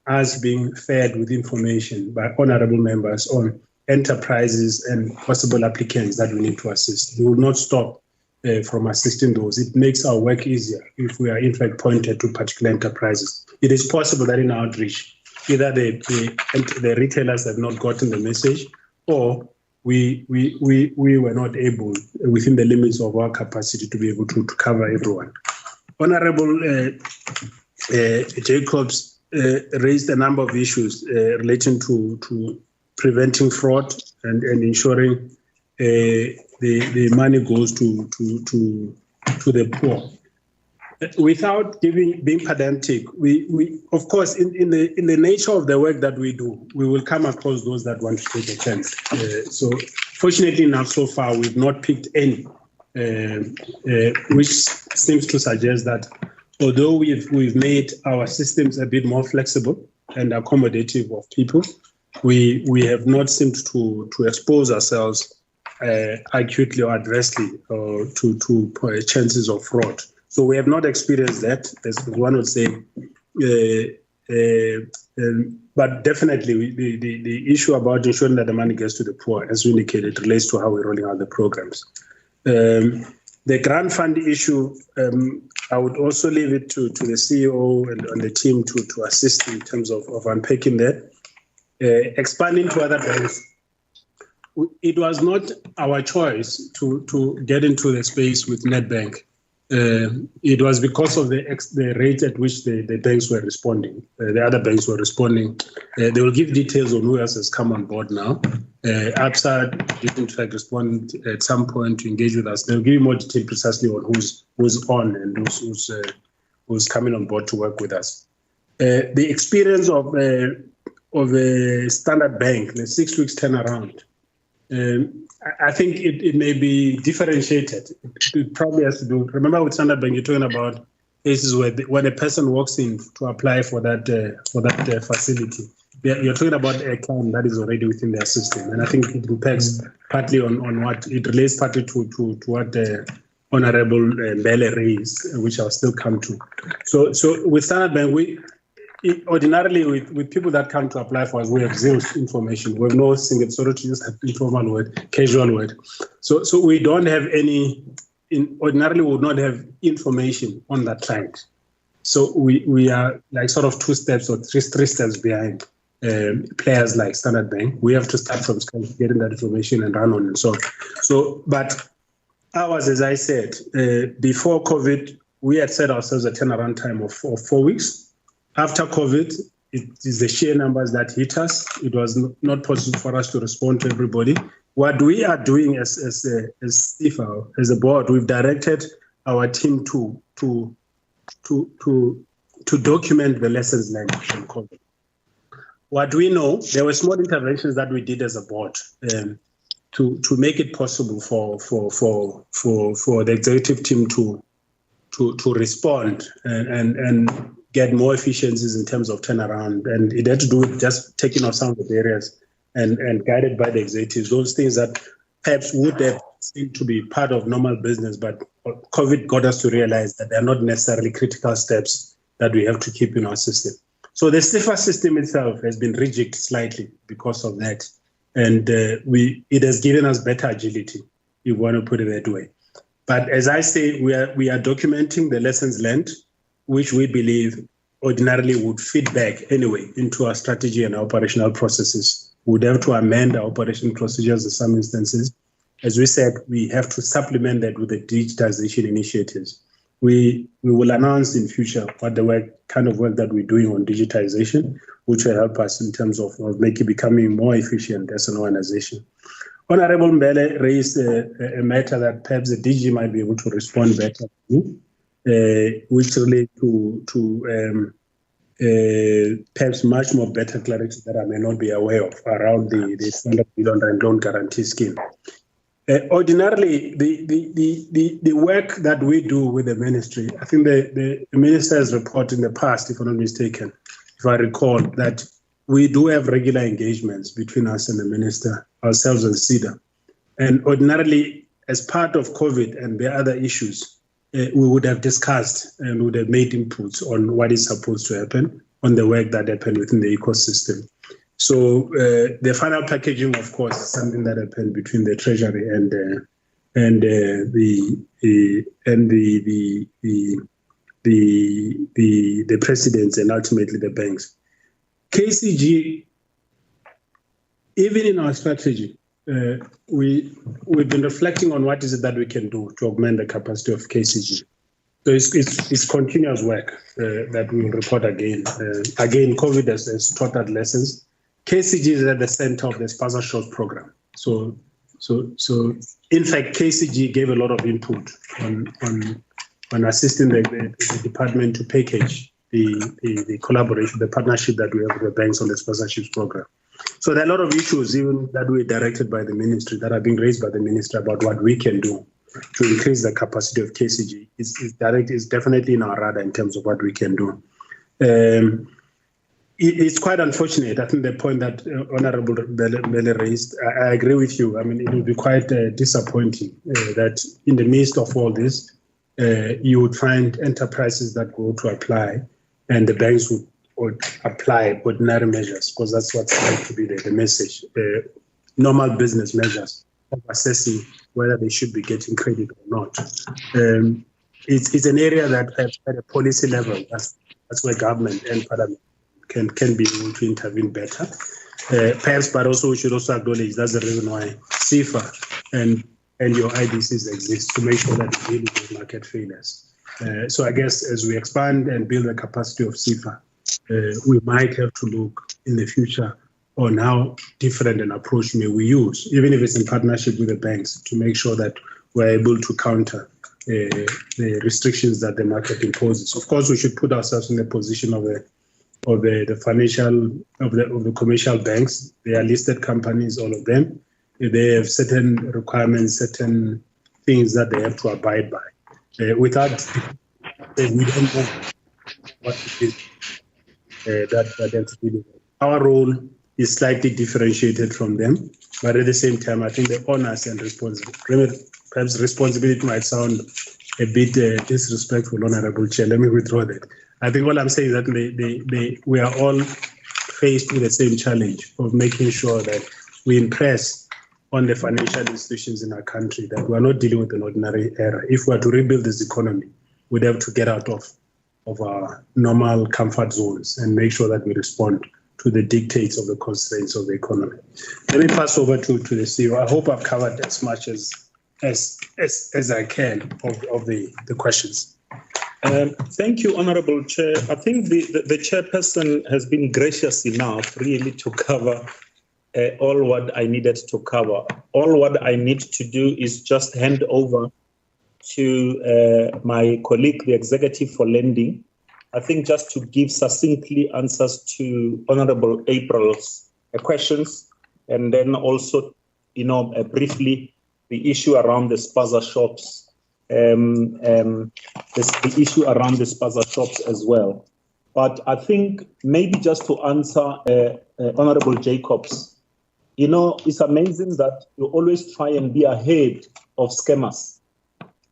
us being fed with information by honorable members on enterprises and possible applicants that we need to assist. We will not stop from assisting those. It makes our work easier if we are in fact pointed to particular enterprises. It is possible that in outreach, either the retailers have not gotten the message, or we were not able, within the limits of our capacity, to be able to cover everyone. Honorable Jacobs raised a number of issues relating to preventing fraud and ensuring the money goes to the poor. Without being pedantic, we of course, in the nature of the work that we do, we will come across those that want to take a chance. So fortunately enough, so far, we've not picked any, which seems to suggest that although we've made our systems a bit more flexible and accommodative of people, we have not seemed to expose ourselves acutely or adversely to chances of fraud. So we have not experienced that, as one would say, but definitely the issue about ensuring that the money gets to the poor, as you indicated, relates to how we're rolling out the programs. The grant fund issue, I would also leave it to the CEO and the team to assist in terms of unpacking that. Expanding to other banks, it was not our choice to get into the space with Nedbank. It was because of the rate at which the banks were responding. The other banks were responding. They will give details on who else has come on board now. ABSA did in fact respond at some point to engage with us. They'll give you more detail precisely on who's on and who's coming on board to work with us. The experience of a Standard Bank, the 6 weeks turnaround, I think it may be differentiated. It probably has to do. Remember, with Standard Bank, you're talking about cases where when a person walks in to apply for that facility, you're talking about a client that is already within their system, and I think it impacts partly on what it relates partly to what the Honourable Bele raised, which I'll still come to. So with Standard Bank, ordinarily, with people that come to apply for us, we have zero information. We have no single, so to use an informal word, casual word. So we don't have any, ordinarily we would not have information on that client. So we are like sort of 2 steps or three steps behind players like Standard Bank. We have to start from scratch, getting that information and run on and so on. So, but ours, as I said, before COVID, we had set ourselves a turnaround time of 4 weeks. After COVID, it is the sheer numbers that hit us. It was not possible for us to respond to everybody. What we are doing as sefa, as a board, we've directed our team to document the lessons learned from COVID. What we know, there were small interventions that we did as a board to make it possible for the executive team to respond and get more efficiencies in terms of turnaround. And it had to do with just taking off some of the barriers and guided by the executives, those things that perhaps would have seemed to be part of normal business, but COVID got us to realize that they're not necessarily critical steps that we have to keep in our system. So the sefa system itself has been rejigged slightly because of that. And it has given us better agility, if you want to put it that way. But as I say, we are documenting the lessons learned, which we believe ordinarily would feed back anyway into our strategy and operational processes. We would have to amend our operational procedures in some instances. As we said, we have to supplement that with the digitization initiatives. We will announce in future what the kind of work that we're doing on digitization, which will help us in terms of becoming more efficient as an organization. Honorable Mbele raised a matter that perhaps the DG might be able to respond better to, which relates to perhaps much more better clarity that I may not be aware of around the standard loan guarantee scheme. Ordinarily, the work that we do with the ministry, I think the minister's report in the past, if I'm not mistaken, if I recall, that we do have regular engagements between us and the minister, ourselves and SEDA. And ordinarily, as part of COVID and the other issues, we would have discussed and would have made inputs on what is supposed to happen on the work that happened within the ecosystem. So the final packaging, of course, is something that happened between the Treasury and the presidents and ultimately the banks. KCG, even in our strategy, we've been reflecting on what is it that we can do to augment the capacity of KCG. So it's continuous work that we will report again. Again, COVID has taught us lessons. KCG is at the center of the sponsorship program. So in fact, KCG gave a lot of input on assisting the department to package the collaboration, the partnership that we have with the banks on the sponsorships program. So there are a lot of issues even that were directed by the ministry that are being raised by the ministry about what we can do to increase the capacity of KCG. It's definitely in our radar in terms of what we can do. It's quite unfortunate. I think the point that Honorable Bele raised, I agree with you. I mean, it would be quite disappointing that in the midst of all this, you would find enterprises that go to apply and the banks would apply ordinary measures, because that's what's like to be the message. Normal business measures of assessing whether they should be getting credit or not. It's an area that at a policy level, that's where government and parliament can be able to intervene better. Perhaps, but also we should also acknowledge that's the reason why sefa and your IDCs exist, to make sure that we deal with market failures. So I guess as we expand and build the capacity of sefa, we might have to look in the future on how different an approach may we use, even if it's in partnership with the banks, to make sure that we're able to counter the restrictions that the market imposes. Of course, we should put ourselves in the position of the commercial banks. They are listed companies, all of them. They have certain requirements, certain things that they have to abide by. Without we don't know what it is that entity. Our role is slightly differentiated from them, but at the same time, I think the onus and responsibility might sound a bit disrespectful, Honorable Chair. Let me withdraw that. I think what I'm saying is that we are all faced with the same challenge of making sure that we impress on the financial institutions in our country that we are not dealing with an ordinary era. If we are to rebuild this economy, we'd have to get out of our normal comfort zones and make sure that we respond to the dictates of the constraints of the economy. Let me pass over to the CEO. I hope I've covered as much as I can of the questions. Thank you, Honourable Chair. I think the chairperson has been gracious enough really to cover all what I needed to cover. All what I need to do is just hand over to my colleague, the Executive for Lending, I think just to give succinctly answers to Honourable April's questions, and then also, briefly, the issue around the spaza shops, the issue around the spaza shops as well. But I think maybe just to answer Honourable Jacobs, it's amazing that you always try and be ahead of scammers.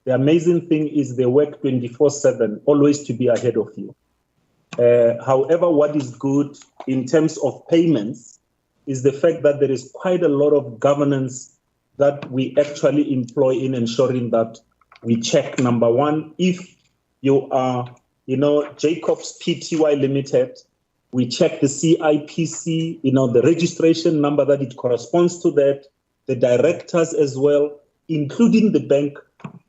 The amazing thing is they work 24/7, always to be ahead of you. However, what is good in terms of payments is the fact that there is quite a lot of governance that we actually employ in ensuring that we check, number one, if you are, Jacobs Pty Limited, we check the CIPC, the registration number that it corresponds to that, the directors as well, including the bank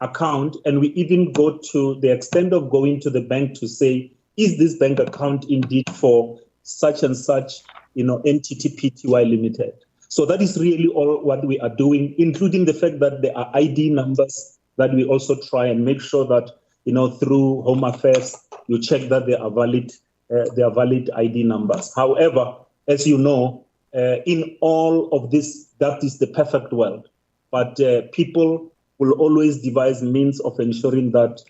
account, and we even go to the extent of going to the bank to say, is this bank account indeed for such and such, entity Pty Limited? So that is really all what we are doing, including the fact that there are ID numbers that we also try and make sure that, through Home Affairs, you check that they are valid ID numbers. However, as you know, in all of this, that is the perfect world. But people will always devise means of ensuring that,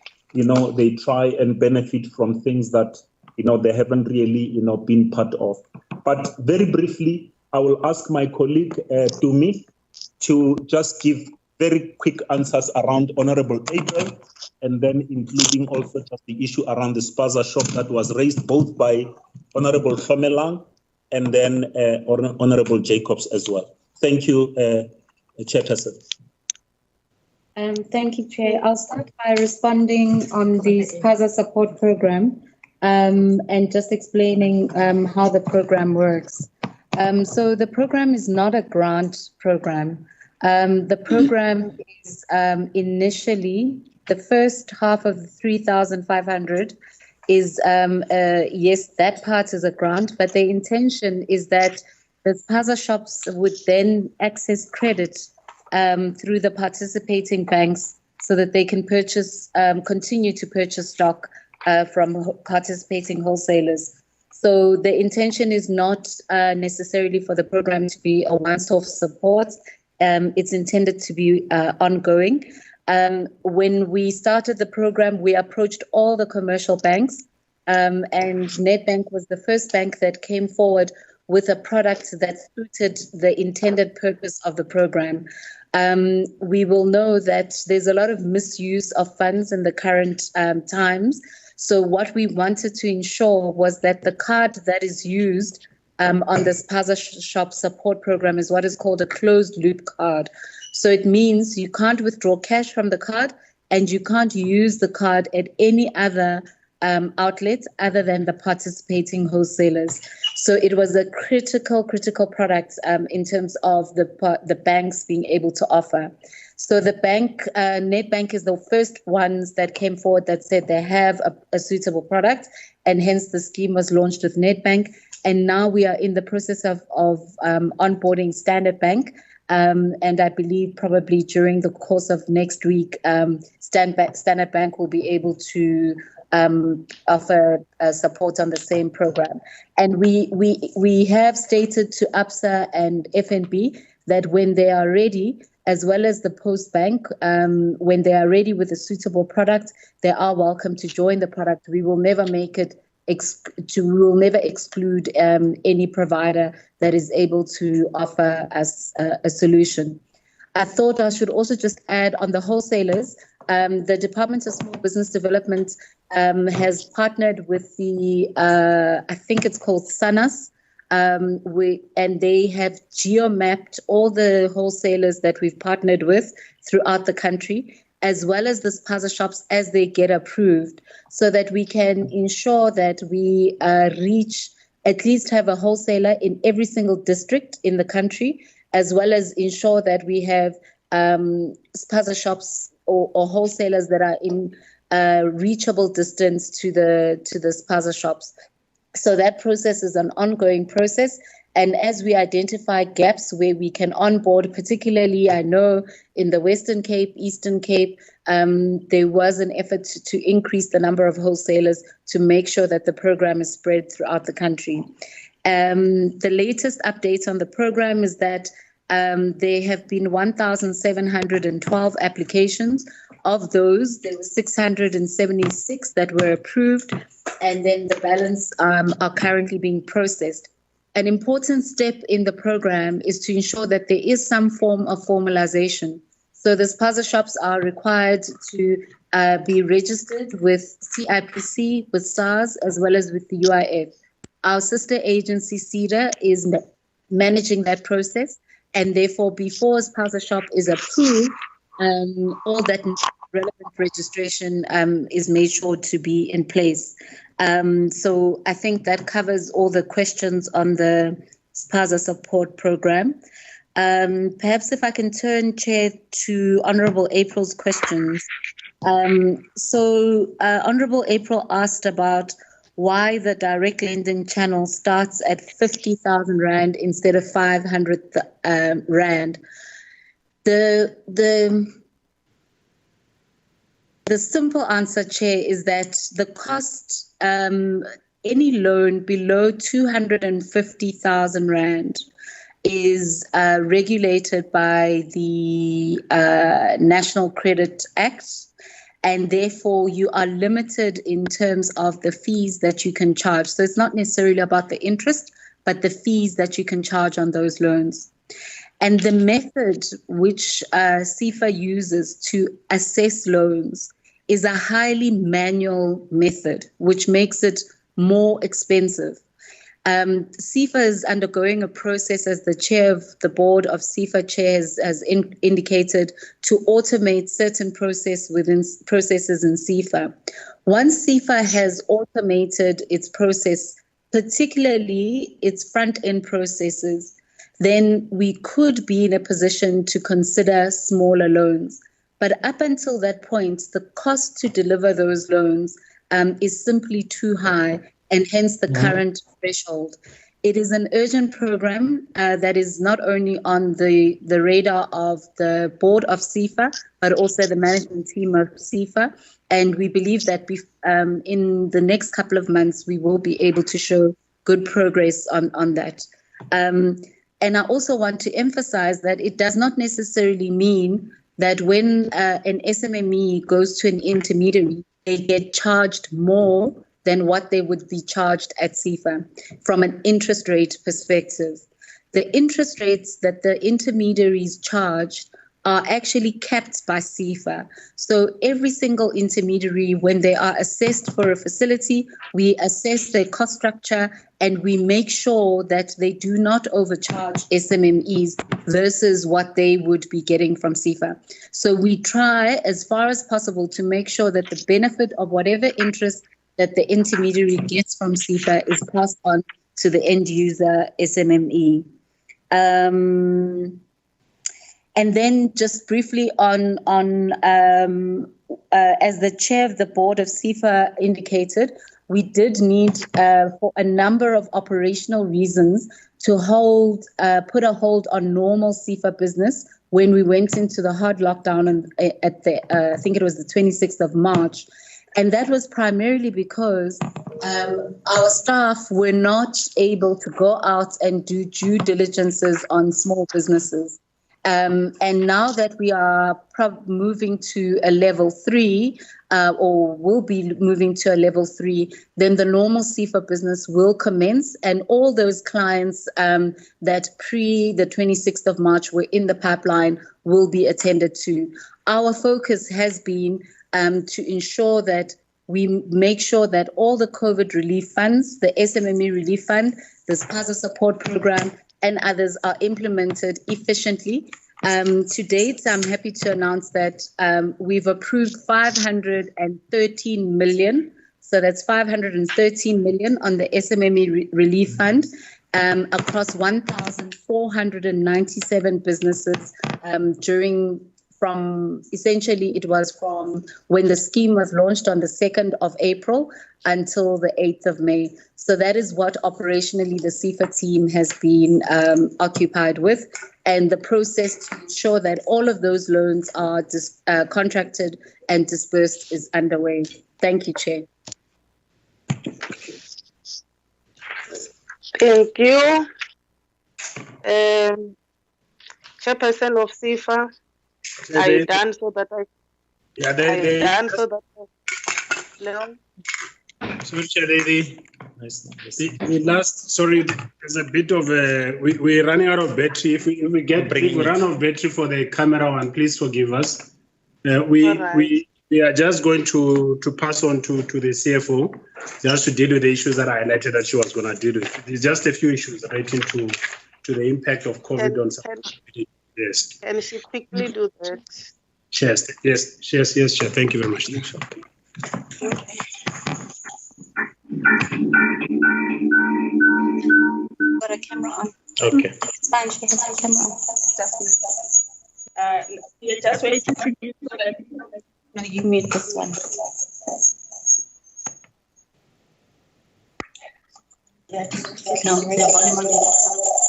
they try and benefit from things that, they haven't really, been part of. But very briefly, I will ask my colleague, Tumi, to just give very quick answers around Honourable April, and then including also just the issue around the spaza shop that was raised both by Honourable Famelang and then Honourable Jacobs as well. Thank you, Chairperson. Thank you, Chair. I'll start by responding on the spaza support program and just explaining how the program works. So the program is not a grant program. The program is initially, the first half of the 3,500 is, yes, that part is a grant, but the intention is that the spaza shops would then access credit through the participating banks so that they can purchase, continue to purchase stock from participating wholesalers. So the intention is not necessarily for the program to be a one-stop support. It's intended to be ongoing. When we started the program, we approached all the commercial banks, and Nedbank was the first bank that came forward with a product that suited the intended purpose of the program. We will know that there's a lot of misuse of funds in the current times. So what we wanted to ensure was that the card that is used on the spaza shop support program is what is called a closed loop card. So it means you can't withdraw cash from the card and you can't use the card at any other outlet other than the participating wholesalers. So it was a critical product in terms of the banks being able to offer. So the bank, Nedbank is the first ones that came forward that said they have a suitable product, and hence the scheme was launched with Nedbank. And now we are in the process of onboarding Standard Bank. And I believe probably during the course of next week, Standard Bank will be able to offer support on the same program. And we have stated to ABSA and FNB that when they are ready, as well as the Post Bank, when they are ready with a suitable product, they are welcome to join the product. We will never make it we will never exclude any provider that is able to offer us a solution. I thought I should also just add on the wholesalers. The Department of Small Business Development has partnered with the, I think it's called SANAS, and they have geo-mapped all the wholesalers that we've partnered with throughout the country, as well as the spaza shops as they get approved, so that we can ensure that we at least have a wholesaler in every single district in the country, as well as ensure that we have spaza shops or wholesalers that are in reachable distance to the spaza shops. So that process is an ongoing process. And as we identify gaps where we can onboard, particularly I know in the Western Cape, Eastern Cape, there was an effort to increase the number of wholesalers to make sure that the program is spread throughout the country. The latest updates on the program is that there have been 1,712 applications. Of those, there were 676 that were approved, and then the balance are currently being processed. An important step in the program is to ensure that there is some form of formalization. So the spaza shops are required to be registered with CIPC, with SARS, as well as with the UIF. Our sister agency, CEDA, is managing that process, and therefore before a spaza shop is approved, all that relevant registration is made sure to be in place. So I think that covers all the questions on the spaza support program. Perhaps if I can turn, Chair, to Honourable April's questions. Honourable April asked about why the direct lending channel starts at 50,000 Rand instead of 500 Rand. The simple answer, Chair, is that the cost, any loan below 250,000 Rand is regulated by the National Credit Act, and therefore you are limited in terms of the fees that you can charge. So it's not necessarily about the interest, but the fees that you can charge on those loans. And the method which SEFA uses to assess loans is a highly manual method, which makes it more expensive. SEFA is undergoing a process, as the chair of the board of SEFA chairs has indicated, to automate certain processes in SEFA. Once SEFA has automated its process, particularly its front-end processes, then we could be in a position to consider smaller loans. But up until that point, the cost to deliver those loans is simply too high, and hence the current threshold. It is an urgent program that is not only on the radar of the board of SEFA, but also the management team of SEFA. And we believe that in the next couple of months, we will be able to show good progress on that. And I also want to emphasize that it does not necessarily mean that when an SMME goes to an intermediary, they get charged more than what they would be charged at SEFA from an interest rate perspective. The interest rates that the intermediaries charge are actually capped by SEFA. So every single intermediary, when they are assessed for a facility, we assess their cost structure and we make sure that they do not overcharge SMMEs versus what they would be getting from SEFA. So we try as far as possible to make sure that the benefit of whatever interest that the intermediary gets from SEFA is passed on to the end user SMME. And then just briefly on as the chair of the board of SEFA indicated, we did need for a number of operational reasons to put a hold on normal SEFA business when we went into the hard lockdown at the I think it was the 26th of March. And that was primarily because our staff were not able to go out and do due diligences on small businesses. And now that we are moving to a level 3, or will be moving to a level 3, then the normal SEFA business will commence, and all those clients that pre the 26th of March were in the pipeline will be attended to. Our focus has been to ensure that we make sure that all the COVID relief funds, the SMME relief fund, the SPAZA support program, and others are implemented efficiently. To date, I'm happy to announce that we've approved 513 million. So that's 513 million on the SMME relief fund across 1,497 businesses from, essentially it was from when the scheme was launched on the 2nd of April until the 8th of May. So that is what operationally the SEFA team has been occupied with, and the process to ensure that all of those loans are contracted and dispersed is underway. Thank you, Chair. Thank you. Chairperson of SEFA, I done so that I. Yeah, no. Sorry, Chair, the last, sorry, there's a bit of a, we're running out of battery. If we run out of battery for the camera one, please forgive us. We are just going to pass on to the CFO just to deal with the issues that I highlighted that she was going to deal with. There's just a few issues relating to the impact of COVID on some. Yes. Can she quickly do that? Yes, Chair. Thank you very much. Got a camera on. Okay. It's fine, she has a camera on. You're just waiting to mute so that you mute this one. Yeah. No, the volume on your laptop.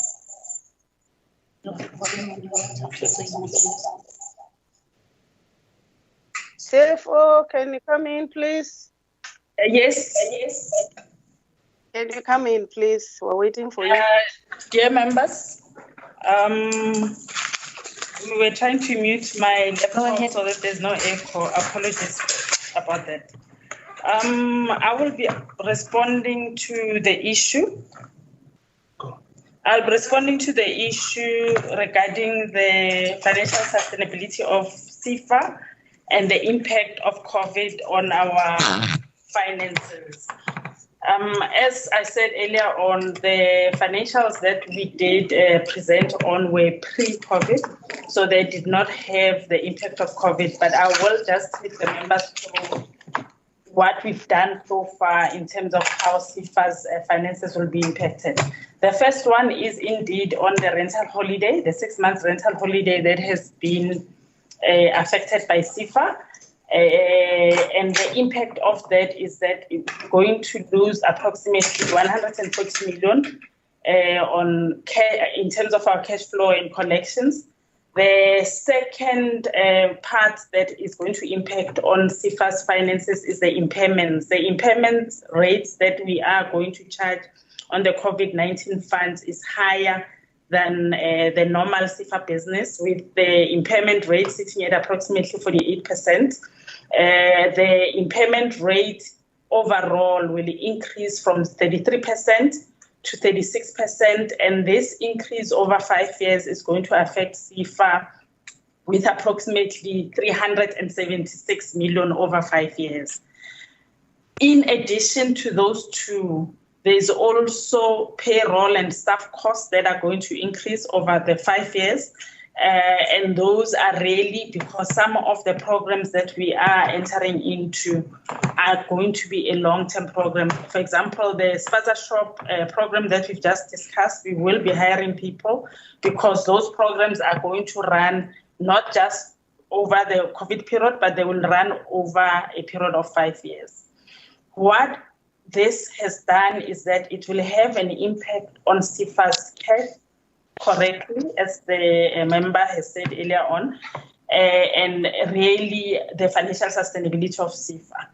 CFO, can you come in, please? Yes. Can you come in, please? We're waiting for you. Dear members, we were trying to mute my laptop so that there's no echo. Apologies about that. I will be responding to the issue. I'll be responding to the issue regarding the financial sustainability of SEFA and the impact of COVID on our finances. As I said earlier on, the financials that we did present on were pre-COVID, so they did not have the impact of COVID, but I will just take the members through what we've done so far in terms of how SEFA's finances will be impacted. The first one is indeed on the rental holiday, the 6 months rental holiday that has been affected by SEFA. And the impact of that is that it's going to lose approximately 140 million in terms of our cash flow and collections. The second part that is going to impact on SEFA's finances is the impairments. The impairment rates that we are going to charge on the COVID-19 funds is higher than the normal SEFA business, with the impairment rate sitting at approximately 48%. The impairment rate overall will increase from 33% to 36%, and this increase over 5 years is going to affect SEFA with approximately 376 million over 5 years. In addition to those two, there's also payroll and staff costs that are going to increase over the 5 years. And those are really because some of the programs that we are entering into are going to be a long-term program. For example, the Spaza Shop program that we've just discussed, we will be hiring people because those programs are going to run not just over the COVID period, but they will run over a period of 5 years. What this has done is that it will have an impact on SEFA's cash correctly, as the member has said earlier on, and really the financial sustainability of SEFA.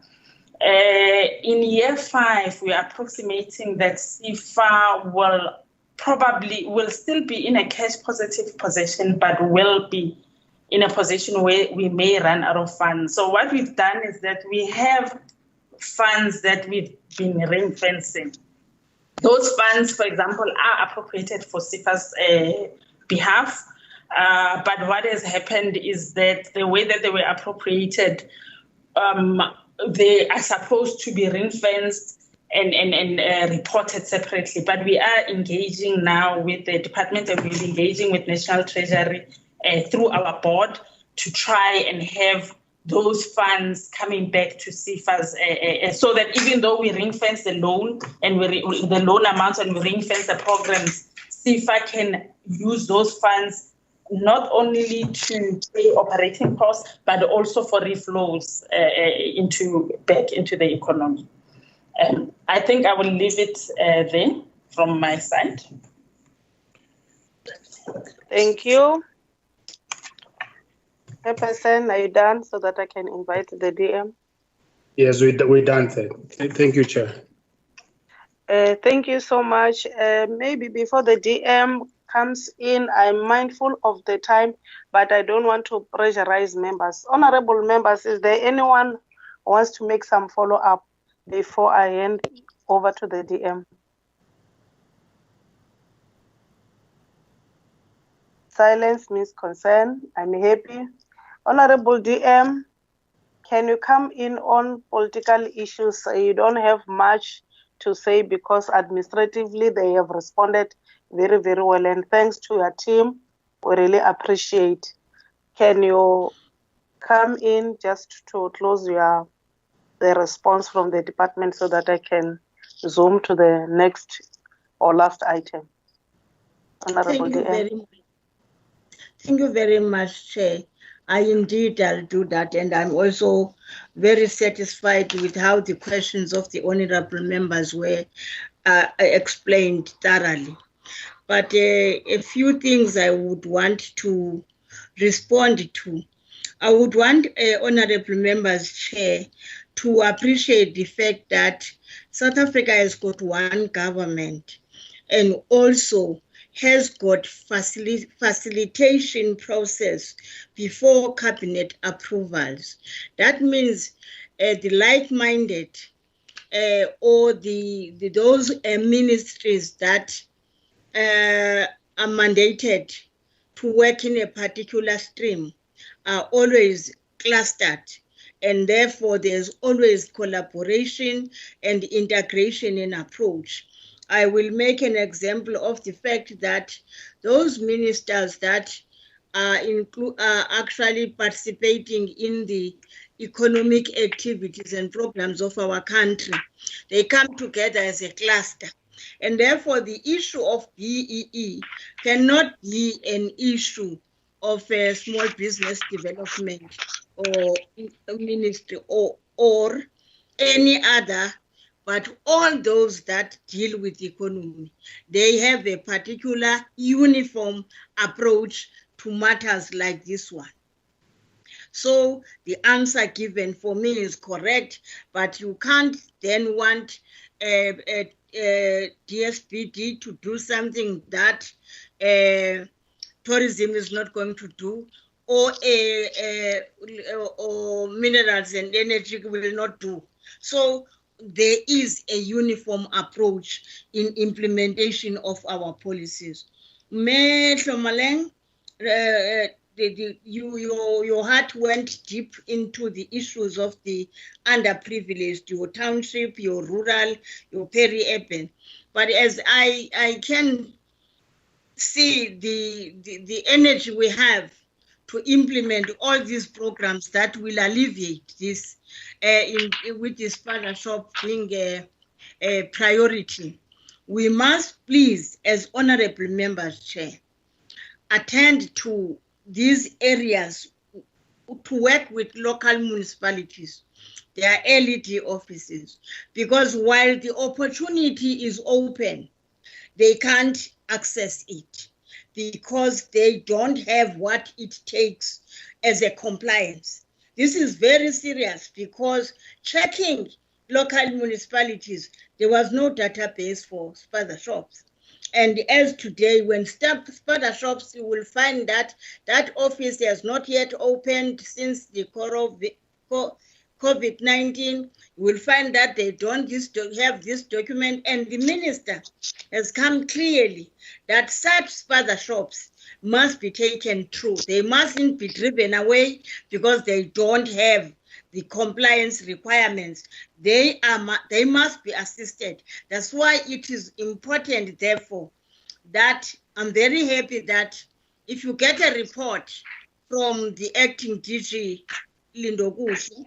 In year 5, we are approximating that SEFA will still be in a cash positive position, but will be in a position where we may run out of funds. So what we've done is that we have funds that we've been ring-fencing. Those funds, for example, are appropriated for SEFA's behalf. But what has happened is that the way that they were appropriated, they are supposed to be ring-fenced and reported separately. But we are engaging now with the department, and we're engaging with National Treasury through our board to try and have those funds coming back to SEFA's, so that even though we ring-fence the loan and the loan amounts and we ring-fence the programs, SEFA can use those funds not only to pay operating costs, but also for reflows back into the economy. I think I will leave it there from my side. Thank you. Person, are you done so that I can invite the DM? Yes, we're done. Thank you, Chair. Thank you so much. Maybe before the DM comes in, I'm mindful of the time, but I don't want to pressurize members. Honorable members, is there anyone who wants to make some follow-up before I hand over to the DM? Silence means concern. I'm happy. Honorable DM, can you come in on political issues? You don't have much to say because administratively they have responded very, very well. And thanks to your team, we really appreciate. Can you come in just to close the response from the department so that I can zoom to the next or last item? Honorable DM. Thank you very much, Chair. I'll do that, and I'm also very satisfied with how the questions of the honorable members were explained thoroughly. But a few things I would want to respond to. I would want honorable members, Chair, to appreciate the fact that South Africa has got one government and also has got facilitation process before cabinet approvals. That means the like-minded or those ministries that are mandated to work in a particular stream are always clustered, and therefore there's always collaboration and integration in approach. I will make an example of the fact that those ministers that are actually participating in the economic activities and programs of our country, they come together as a cluster. And therefore the issue of BEE cannot be an issue of small business development or ministry or any other, but all those that deal with the economy. They have a particular uniform approach to matters like this one. So the answer given for me is correct, but you can't then want DSBD to do something that tourism is not going to do, or minerals and energy will not do. So there is a uniform approach in implementation of our policies. Your heart went deep into the issues of the underprivileged, your township, your rural, your peri-urban. But as I can see the energy we have to implement all these programs that will alleviate this, with this partnership being a priority, we must please, as honorable members, Chair, attend to these areas to work with local municipalities, their LED offices, because while the opportunity is open, they can't access it because they don't have what it takes as a compliance. This is very serious because checking local municipalities, there was no database for spather shops. And as today, when spather shops, you will find that that office has not yet opened since the COVID-19. You will find that they don't have this document, and the minister has come clearly that such spather shops must be taken through. They mustn't be driven away because they don't have the compliance requirements. They must be assisted. That's why it is important, therefore, that I'm very happy that if you get a report from the acting DG Lindokuhle,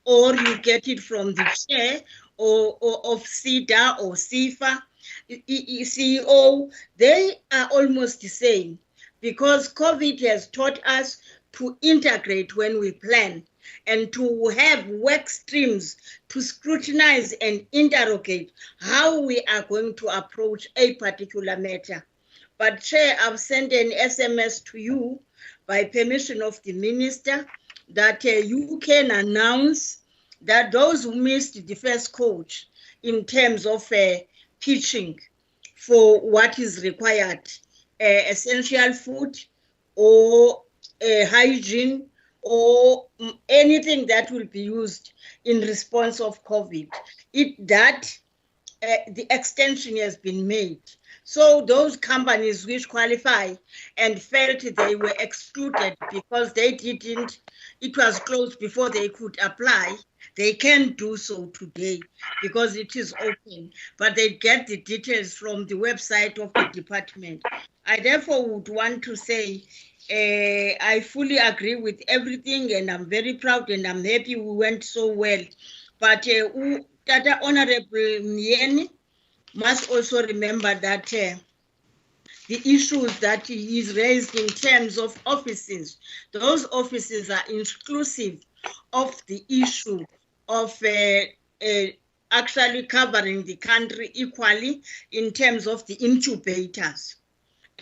or you get it from the chair or of SIDA or SEFA, CEO, they are almost the same. because COVID has taught us to integrate when we plan and to have work streams to scrutinize and interrogate how we are going to approach a particular matter. But Chair, I've sent an SMS to you by permission of the Minister that you can announce that those who missed the first coach in terms of pitching for what is required, essential food or hygiene or anything that will be used in response of COVID, the extension has been made. So those companies which qualify and felt they were excluded because it was closed before they could apply, they can do so today because it is open, but they get the details from the website of the department. I therefore would want to say, I fully agree with everything and I'm very proud and I'm happy we went so well. But Tata Honorable Nyeni must also remember that the issues that is raised in terms of offices, those offices are inclusive of the issue of actually covering the country equally in terms of the incubators.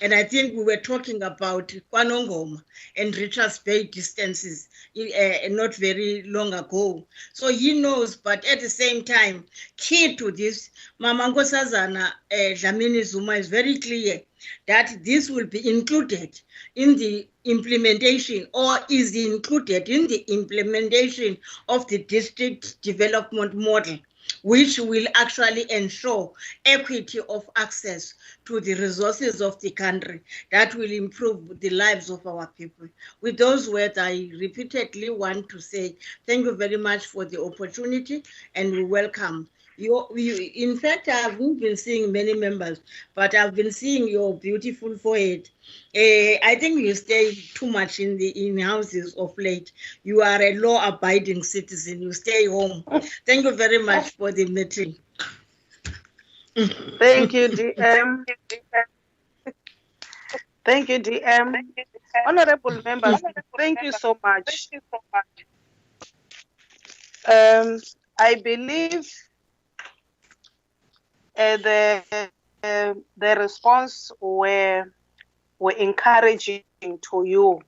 And I think we were talking about Kwanongoma and Richards Bay distances not very long ago. So he knows, but at the same time, key to this, Mama Nkosazana Dlamini Zuma is very clear that this will be included in the implementation or is included in the implementation of the district development model, which will actually ensure equity of access to the resources of the country that will improve the lives of our people. With those words, I repeatedly want to say thank you very much for the opportunity and we welcome you. In fact, I haven't been seeing many members, but I've been seeing your beautiful forehead. I think you stay too much in houses of late. You are a law-abiding citizen. You stay home. Thank you very much for the meeting. Thank you, DM. Thank you, DM. Honorable members, thank you so much. I believe the response were encouraging to you.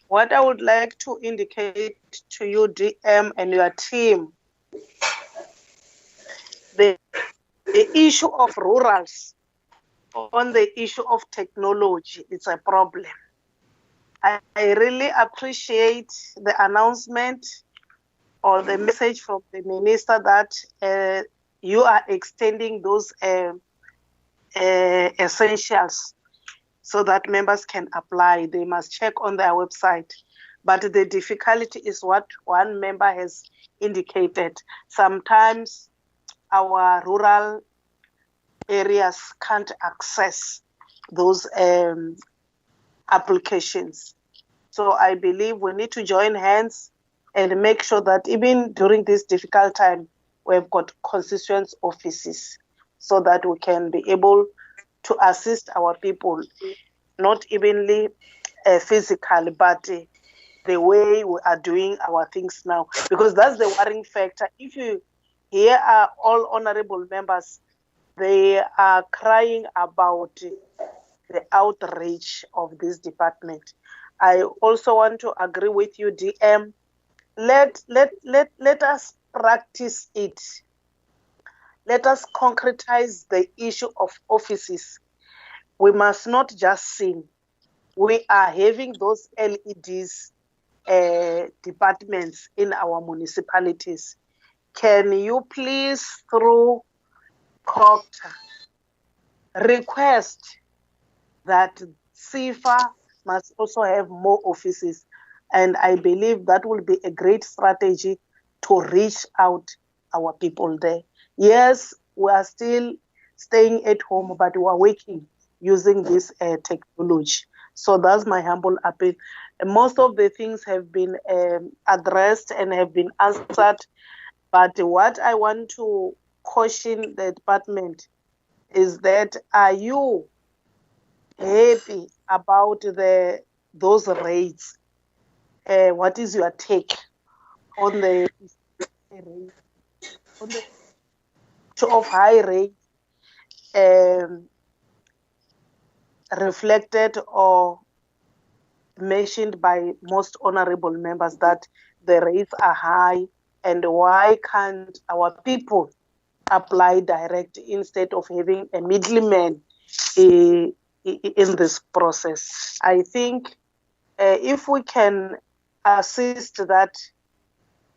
What I would like to indicate to you, DM, and your team, the issue of rurals on the issue of technology, it's a problem. I really appreciate the announcement or the message from the minister that you are extending those essentials so that members can apply. They must check on their website. But the difficulty is what one member has indicated. Sometimes our rural areas can't access those applications. So I believe we need to join hands and make sure that even during this difficult time, we've got constituent offices so that we can be able to assist our people, not evenly physically, but the way we are doing our things now. Because that's the worrying factor. If you hear all honorable members, they are crying about the outrage of this department. I also want to agree with you, DM. Let us practice it. Let us concretize the issue of offices. We must not just sing. We are having those LEDs departments in our municipalities. Can you please, through Proctor, request that SEFA must also have more offices? And I believe that will be a great strategy to reach out our people there. Yes, we are still staying at home, but we are working using this technology. So that's my humble appeal. And most of the things have been addressed and have been answered. But what I want to caution the department is that, are you happy about those rates. What is your take on the issue of high rates reflected or mentioned by most honorable members that the rates are high, and why can't our people apply direct instead of having a middleman in this process? I think if we can assist that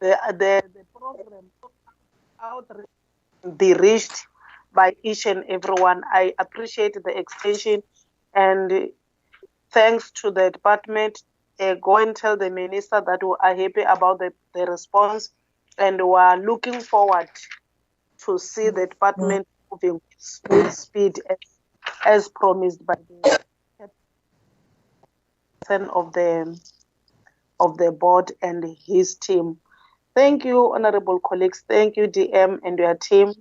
the program outreach be reached by each and everyone, I appreciate the extension, and thanks to the department. Go and tell the minister that we are happy about the response, and we are looking forward to see the department moving with speed as promised by the captain of the board and his team. Thank you, honorable colleagues. Thank you, DM and your team.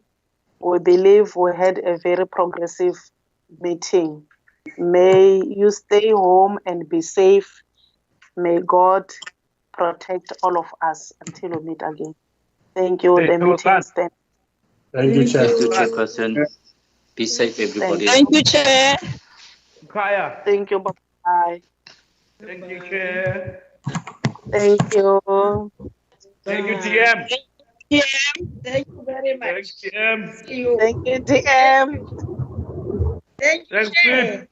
We believe we had a very progressive meeting. May you stay home and be safe. May God protect all of us until we meet again. Thank you. The meeting stands. Thank you, Chair. Thank you, Chairperson. Be safe, everybody. Thank you, Chair. Kaya. Thank you. Bye. Thank you, Chair. Thank you. Thank you, DM. Thank you very much. Thanks, DM. See you. Thank you, DM. Thank you, Thanks, Chair.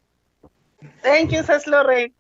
Thank you, Sis Lorraine.